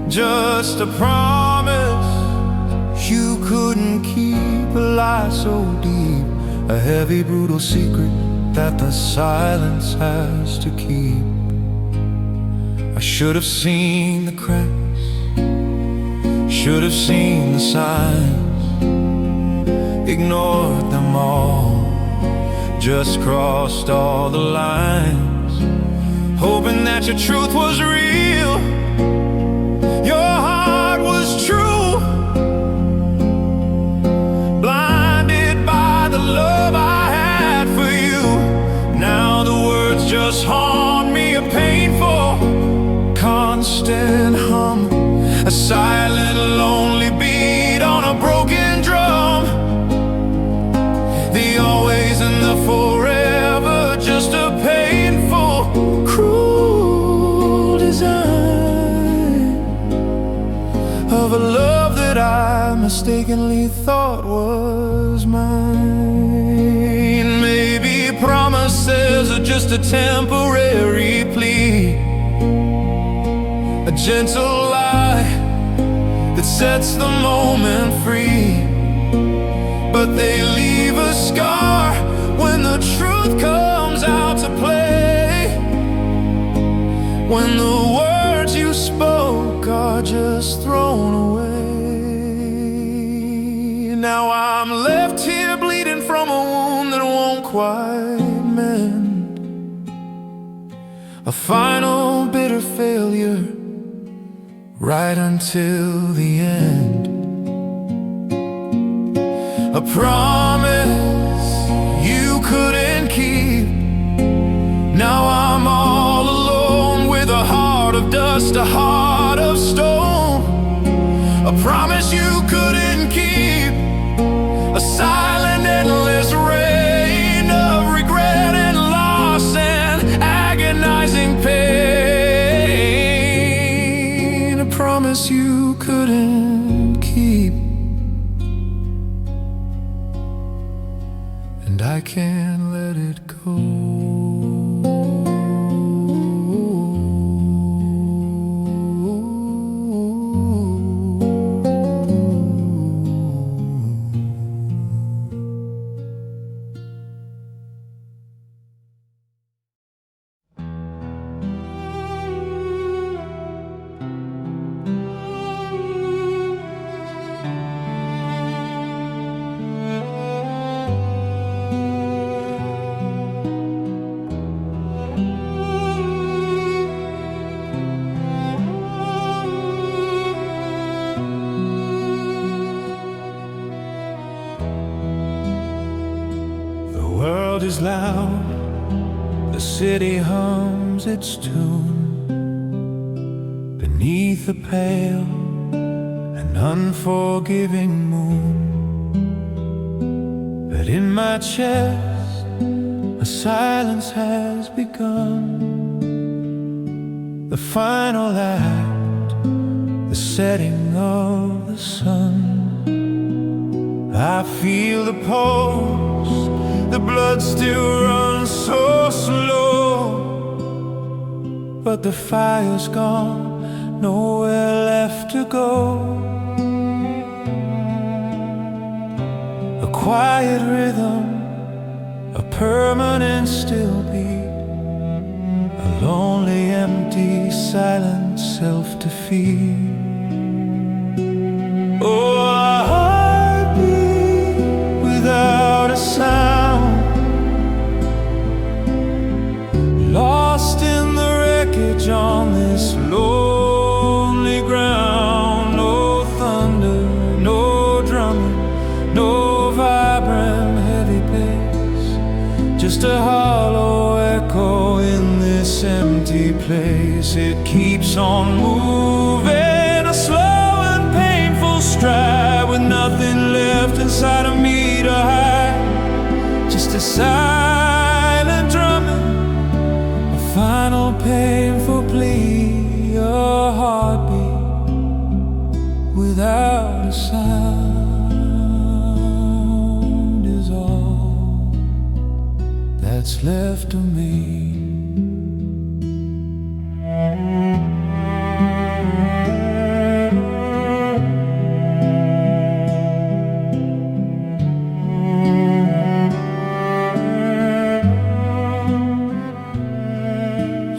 Just a promise you couldn't keep, a lie so deep, a heavy, brutal secret that the silence has to keep. I should have seen the cracks, should have seen the signs, ignored them all, just crossed all the lines, hoping that your truth was real, your heart was true, blinded by the love I had for you. Now the words just haunt me, a painful, constant hum, a silent, lonely beat on a broken drum. The always and the forever, just a painful, cruel design of a love that I mistakenly thought was mine. Maybe promises are just a temporary plea, a gentle lie that sets the moment free, but they leave a scar when the truth comes out to play, when the words you spoke are just thrown away. Now I'm left here bleeding from a wound that won't quite mend, a final bitter failure right until the end. A promise you couldn't keep. Now I'm all alone with a heart of dust, a heart of stone. A promise you couldn't keep, a silent, endless rain of regret and loss and agonizing pain. A promise you couldn't keep, and I can't let it go. The world is loud, the city hums its tune beneath a pale and unforgiving moon. But in my chest a silence has begun, the final act, the setting of the sun. I feel the pulse, the blood still runs so slow, but the fire's gone, nowhere left to go. A quiet rhythm, a permanent still beat, a lonely, empty, silent self-defeat. Oh, a heartbeat without a sound, lost in the wreckage on this lonely ground. No thunder, no drumming, no vibrant heavy bass, just a hollow echo in this empty place. It keeps on moving, a slow and painful stride, with nothing left inside of me to hide, just a silent drumming, a final painful plea, a heartbeat without a sound is all. that's left of me.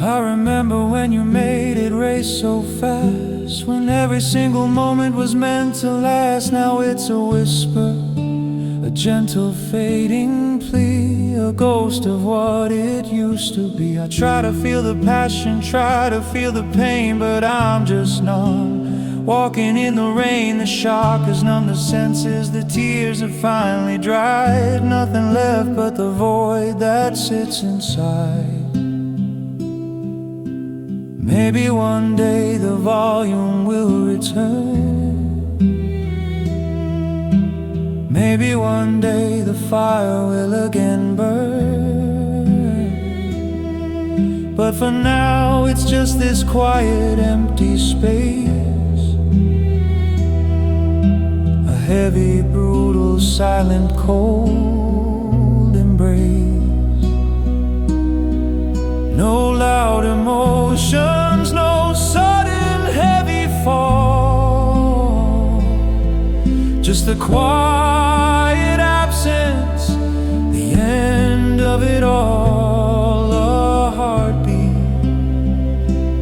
I remember when you made it race so fast, when every single moment was meant to last. Now it's a whisper, a gentle fading plea, a ghost of what it used to be. I try to feel the passion, try to feel the pain, but I'm just numb. Walking in the rain, the shock has numbed the senses. The tears have finally dried, nothing left but the void that sits inside. Maybe one day the volume will return. Maybe one day the fire will again burn. But for now it's just this quiet, empty space, a heavy, brutal, silent, cold embrace. No loud emotions, no sudden heavy fall, just the quiet absence, the end of it all. A heartbeat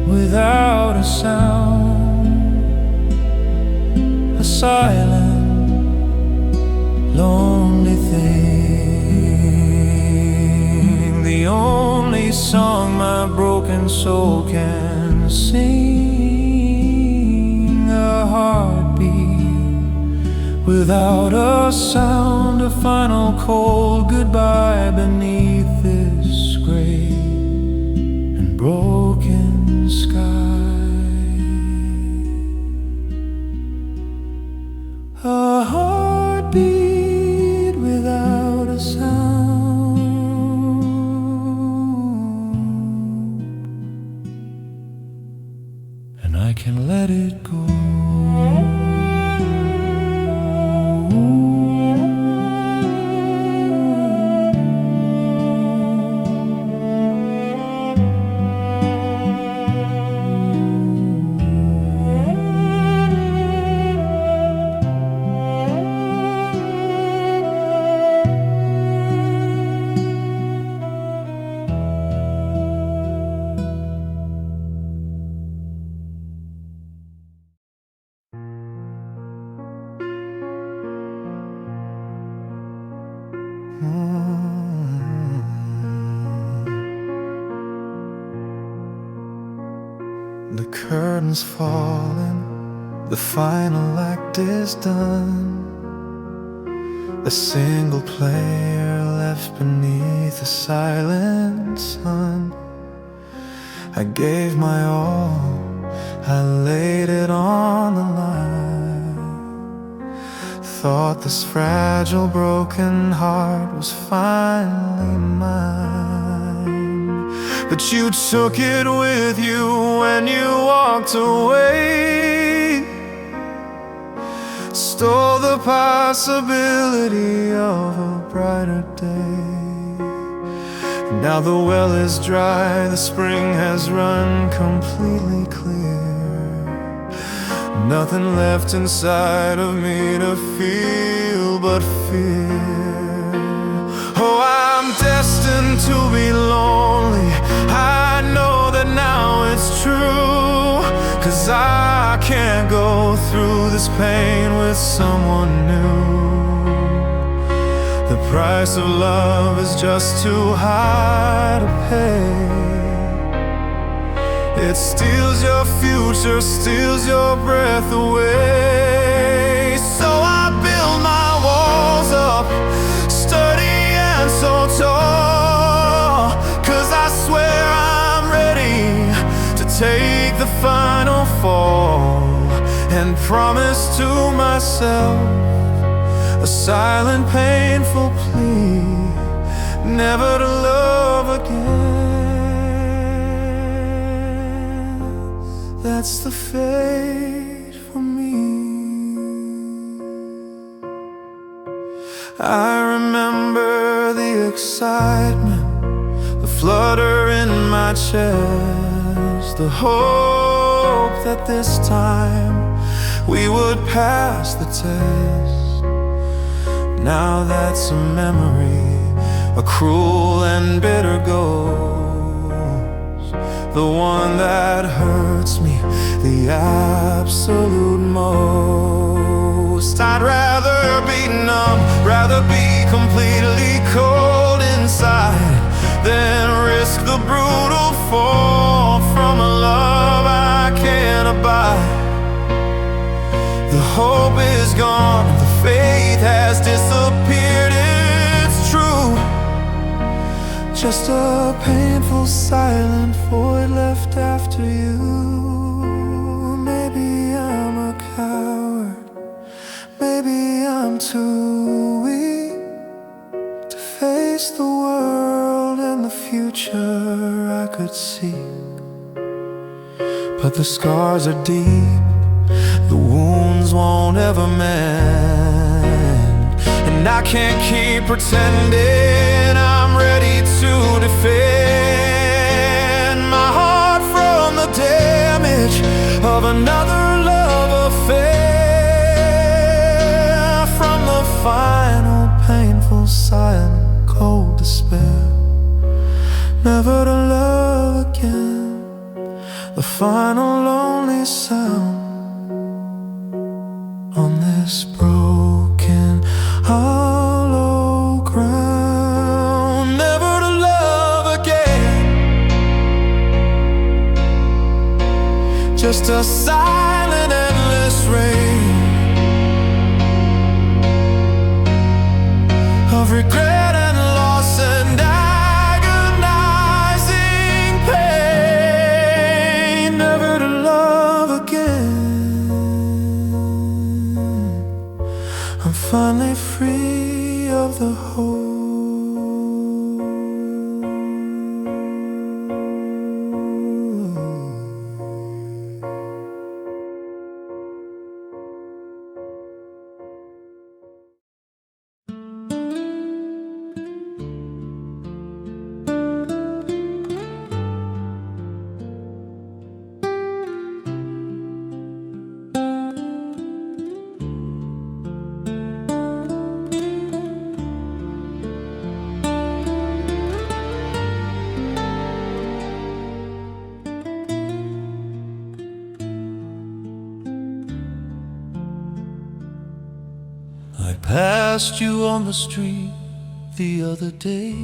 without a sound, a silent, lonely thing. The only song my broken soul can sing, a heartbeat without a sound, a final cold goodbye beneath this gray and broken sky. A heartbeat without a sound, and I can let it go. The curtain's fallen, the final act is done. A single player left beneath a silent sun. I gave my all, I laid it on the line. Thought this fragile, broken heart was finally mine. But you took it with you when you walked away, stole the possibility of a brighter day. Now the well is dry, the spring has run completely clear. Nothing left inside of me to feel but fear. Oh, I'm destined to be lonely, I know that now it's true. 'Cause I can't go through this pain with someone new. The price of love is just too high to pay. It steals your future, steals your breath away. So I build my walls up, sturdy and so tall. 'Cause I swear I'm ready to take the final fall, and promise to myself a silent, painful plea, never to love again. That's the fate for me. I remember the excitement flutter in my chest, the hope that this time we would pass the test. Now that's a memory, a cruel and bitter ghost, the one that hurts me the absolute most. I'd rather be numb, rather be completely cold inside, than risk the brutal fall from a love I can't abide. The hope is gone, the faith has disappeared, it's true. Just a painful silent void left after you. Maybe I'm a coward, maybe I'm too weak to face the world and the future I could see. But the scars are deep, the wounds won't ever mend, and I can't keep pretending I'm ready to defend my heart from the damage of another love affair, from the final painful silent cold despair, never to love again, the final lonely sound on this broken hollow ground, never to love again. Just a silent endless rain of regret and loss and agonizing pain, never to love again. I'm finally free of the whole. I passed you on the street the other day.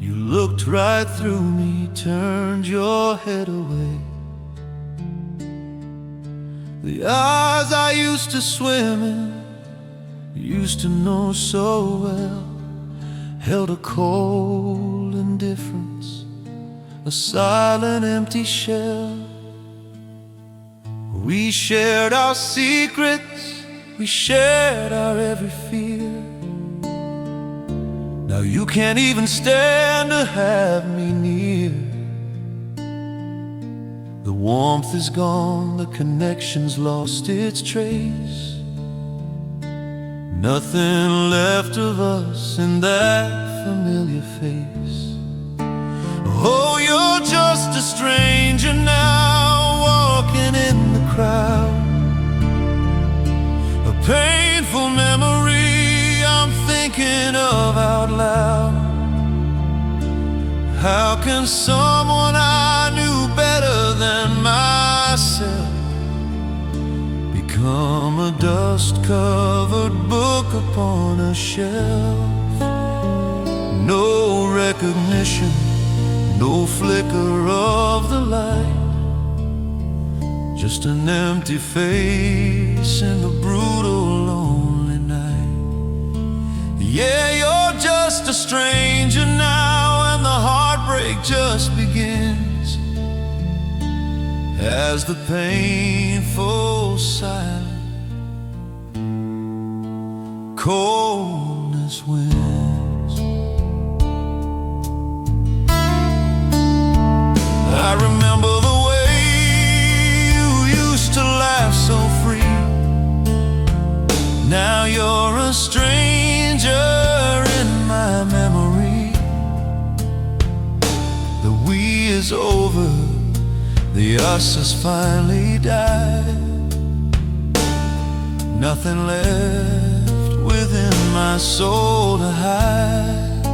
You looked right through me, turned your head away. The eyes I used to swim in, used to know so well, held a cold indifference, a silent empty shell. We shared our secrets, we shared our every fear. Now you can't even stand to have me near. The warmth is gone, the connection's lost its trace. Nothing left of us in that familiar face. Oh, you're just a stranger now, walking in the crowd. A painful memory I'm thinking of out loud. How can someone I knew better than myself become a dust-covered book upon a shelf? No recognition, no flicker of the light, just an empty face in the brutal lonely night. Yeah, you're just a stranger now, and the heartbreak just begins as the painful silence coldness wins. I remember the way you used to laugh so free. Now you're a stranger in my memory. it's over, the us has finally died. Nothing left within my soul to hide.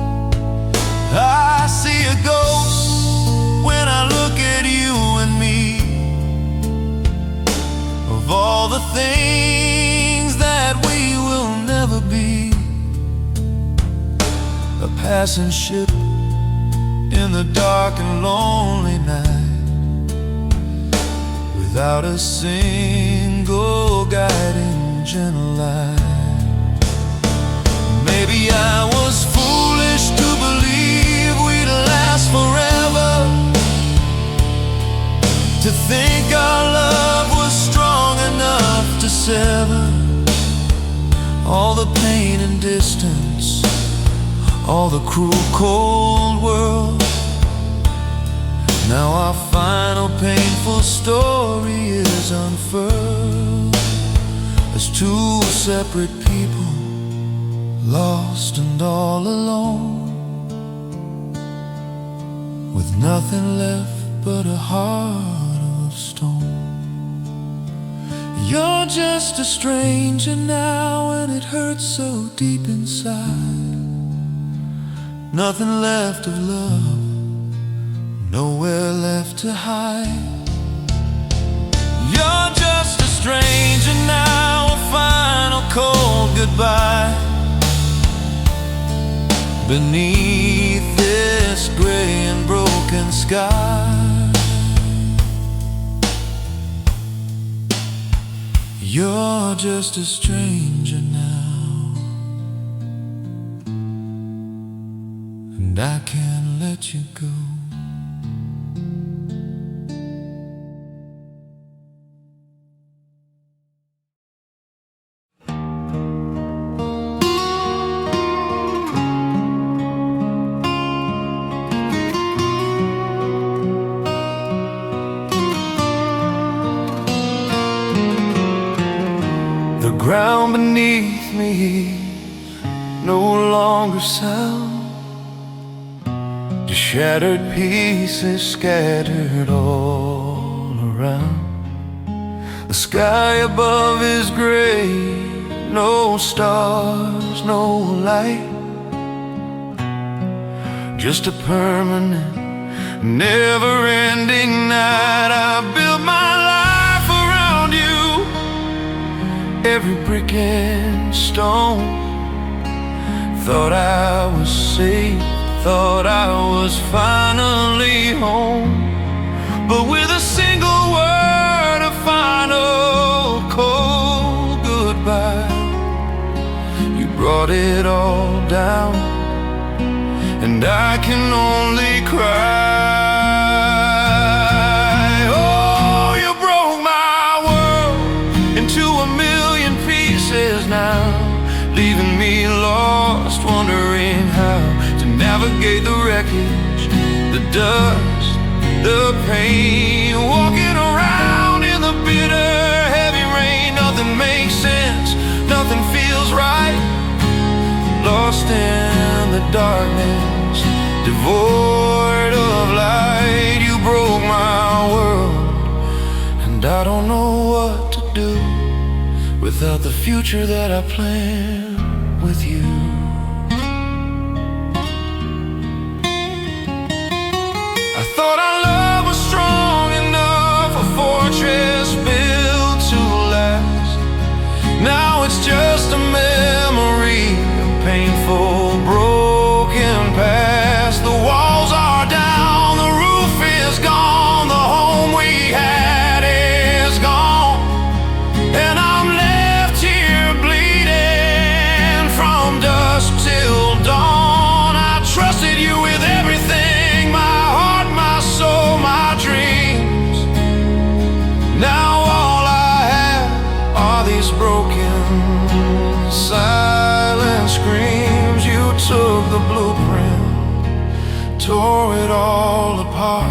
I see a ghost when I look at you and me, of all the things that we will never be. A passing ship in the dark and lonely night, without a single guiding gentle light. Maybe I was foolish to believe we'd last forever, to think our love was strong enough to sever all the pain and distance, all the cruel cold world. Now our final painful story is unfurled, as two separate people, lost and all alone, with nothing left but a heart of stone. You're just a stranger now, and it hurts so deep inside. Nothing left of love, nowhere left to hide. You're just a stranger now, a final cold goodbye, beneath this gray and broken sky. You're just a stranger now, and I can't let you go. The ground beneath me no longer sound, just shattered pieces scattered all around. The sky above is gray, no stars, no light, just a permanent, never-ending night. I built my life around you, every brick and stone. Thought I was safe, thought I was finally home. But with a single word, a final cold goodbye, you brought it all down, and I can only cry. Oh, you broke my world into a million pieces now, leaving me lost, wondering how to navigate the wreckage, the dust, the pain, walking around in the bitter, heavy rain. Nothing makes sense, nothing feels right, lost in the darkness, devoid of light. You broke my world, and I don't know what to do without the future that I plan with you. I thought our love was strong enough, a fortress built to last. Now it's just a memory, a painful, broken past. The walls are down, the roof is gone, the home we had is gone, and I'm left here bleeding from dusk till dawn. I trusted you with everything, my heart, my soul, my dreams. Now all I have are these broken, silent screams. You took the blueprint, tore it all apart,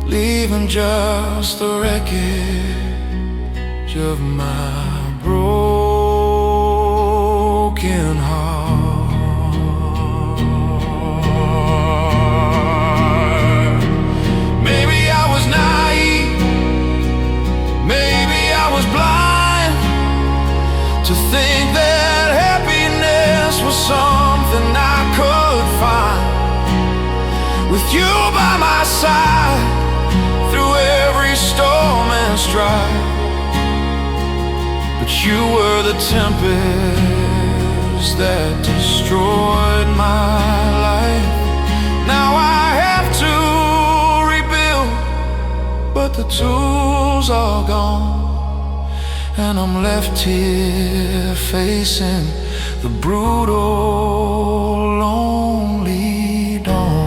leaving just the wreckage of my broken heart. with you by my side through every storm and strife. But you were the tempest that destroyed my life. Now I have to rebuild, but the tools are gone, and I'm left here facing the brutal, lonely dawn.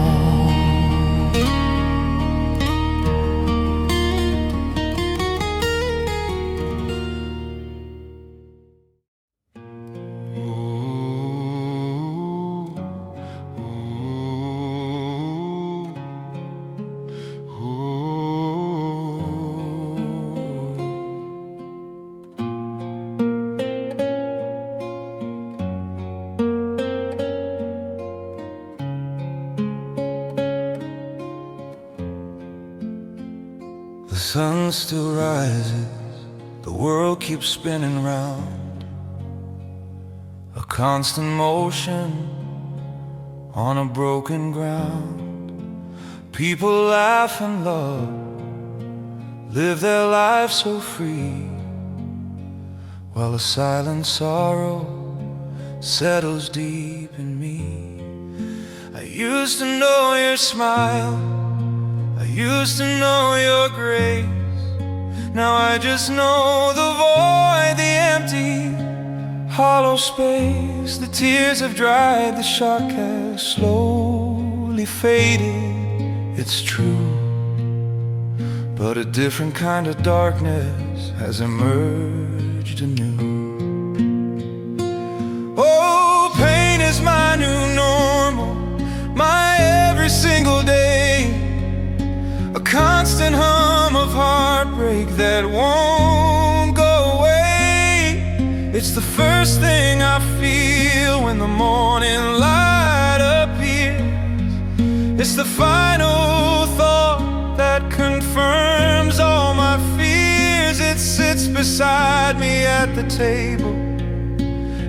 The sun still rises, the world keeps spinning round, a constant motion on a broken ground. People laugh and love, live their lives so free, while a silent sorrow settles deep in me. I used to know your smile, I used to know your grace. Now I just know the void, the empty, hollow space. The tears have dried, the shock has slowly faded. It's true, but a different kind of darkness has emerged anew. Oh, pain is my new normal, my every single day, a constant hum of heartbreak that won't go away. It's the first thing I feel when the morning light appears. It's the final thought that confirms all my fears. It sits beside me at the table,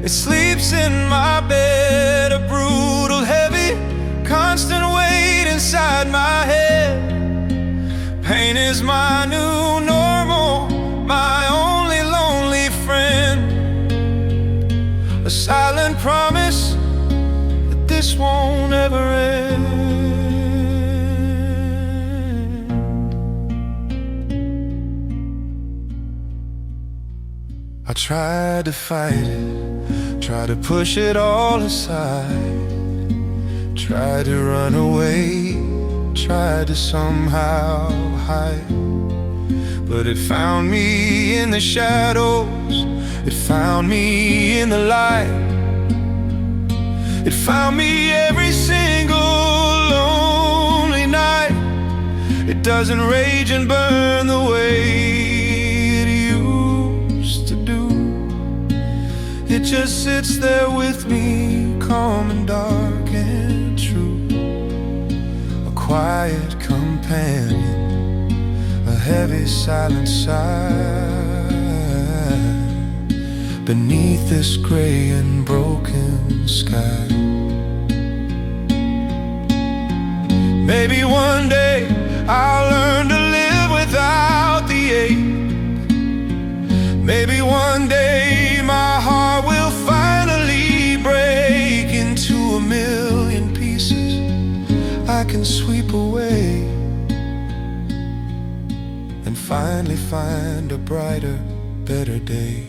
it sleeps in my bed, a brutal, heavy, constant weight inside my head. Pain is my new normal, my only lonely friend, a silent promise that this won't ever end. I tried to fight it, tried to push it all aside, tried to run away, tried to somehow hide, but it found me in the shadows, it found me in the light, it found me every single lonely night. It doesn't rage and burn the way it used to do. It just sits there with me, calm and dark and true, a quiet companion, a heavy silent sigh beneath this gray and broken sky. Maybe one day I'll learn to live without the ache. Maybe one day my heart will finally break into a million pieces I can sweep away, and finally find a brighter, better day.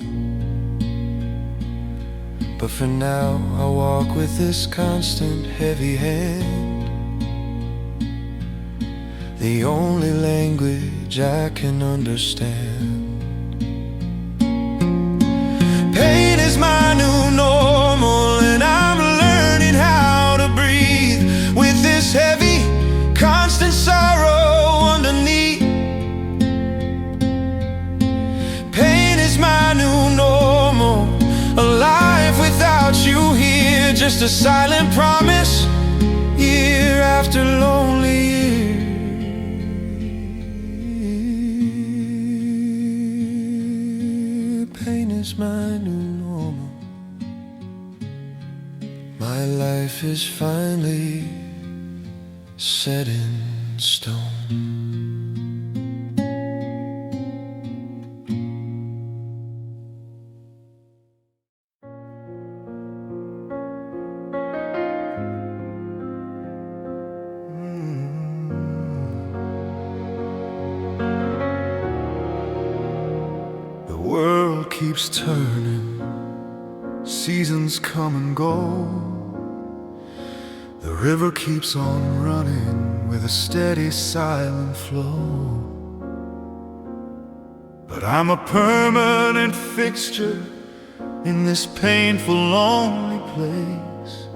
But for now I walk with this constant heavy hand, the only language I can understand. Pain is my new normal, and I'm learning how to breathe with this heavy, constant sorrow underneath. Pain is my new normal, a life without you here, just a silent promise, year after lonely year. Pain is my new normal, my life is finally set in stone. The world keeps turning, seasons come and go. The river keeps on running with a steady, silent flow. But I'm a permanent fixture in this painful, lonely place,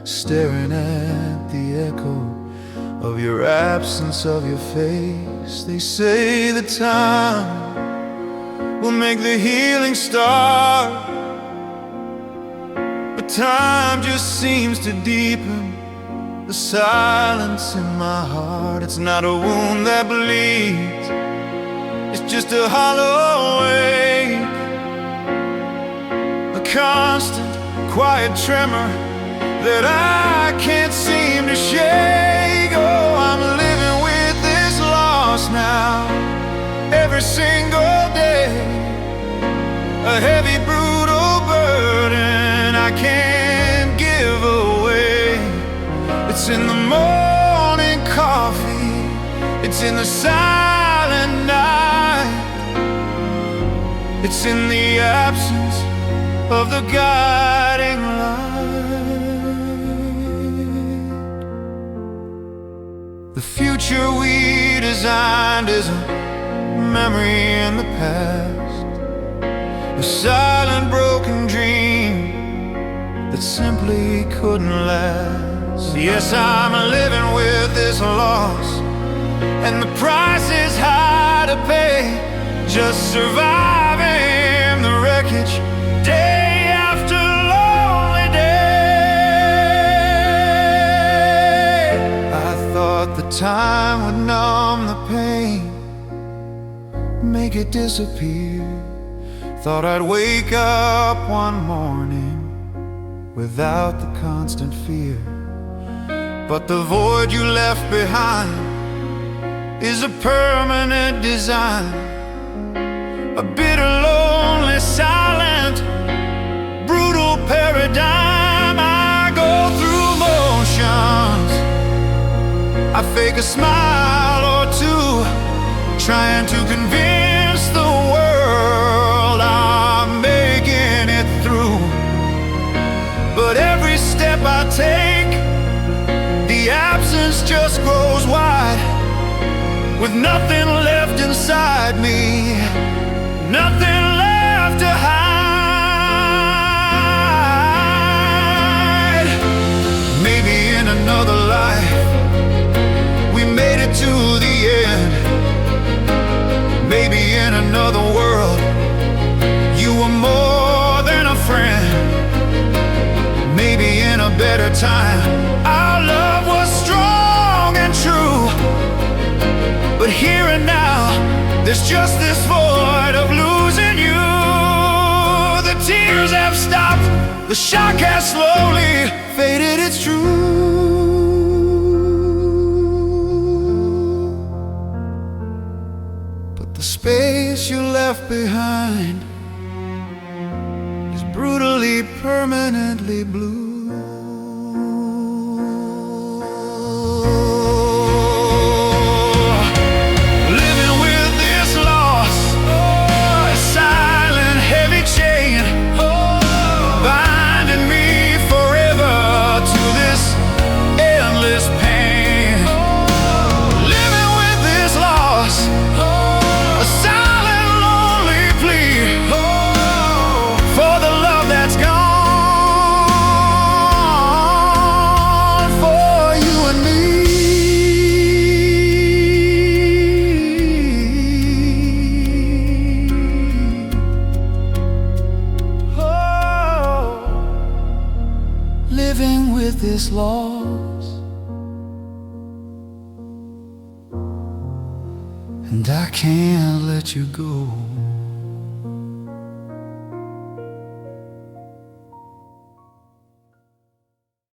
staring at the echo of your absence, of your face. They say the time will make the healing start, but time just seems to deepen the silence in my heart. It's not a wound that bleeds, it's just a hollow ache, a constant, quiet tremor that I can't seem to shake. Oh, I'm living with this loss now, every single day, a heavy, brutal burden I can't give away. It's in the morning coffee, it's in the silent night, it's in the absence of the guiding light. The future we designed is a memory in the past, a silent, broken dream that simply couldn't last. Yes, I'm living with this loss, and the price is high to pay, just surviving the wreckage day after lonely day. I thought the time would numb the pain, make it disappear. Thought I'd wake up one morning without the constant fear. But the void you left behind is a permanent design, a bitter, lonely, silent, brutal paradigm. I go through motions, I fake a smile or two, trying to convince the world I'm making it through. But every step I take, the absence just grows wide, with nothing left inside me, nothing left to hide. Maybe in another life we made it to the end. Maybe in another world you were more than a friend. Maybe in a better time our love was strong and true. But here and now there's just this void of losing you. The tears have stopped, the shock has slowly faded, it's true. But the space you left behind is brutally, permanently blue. Living with this loss, and I can't let you go.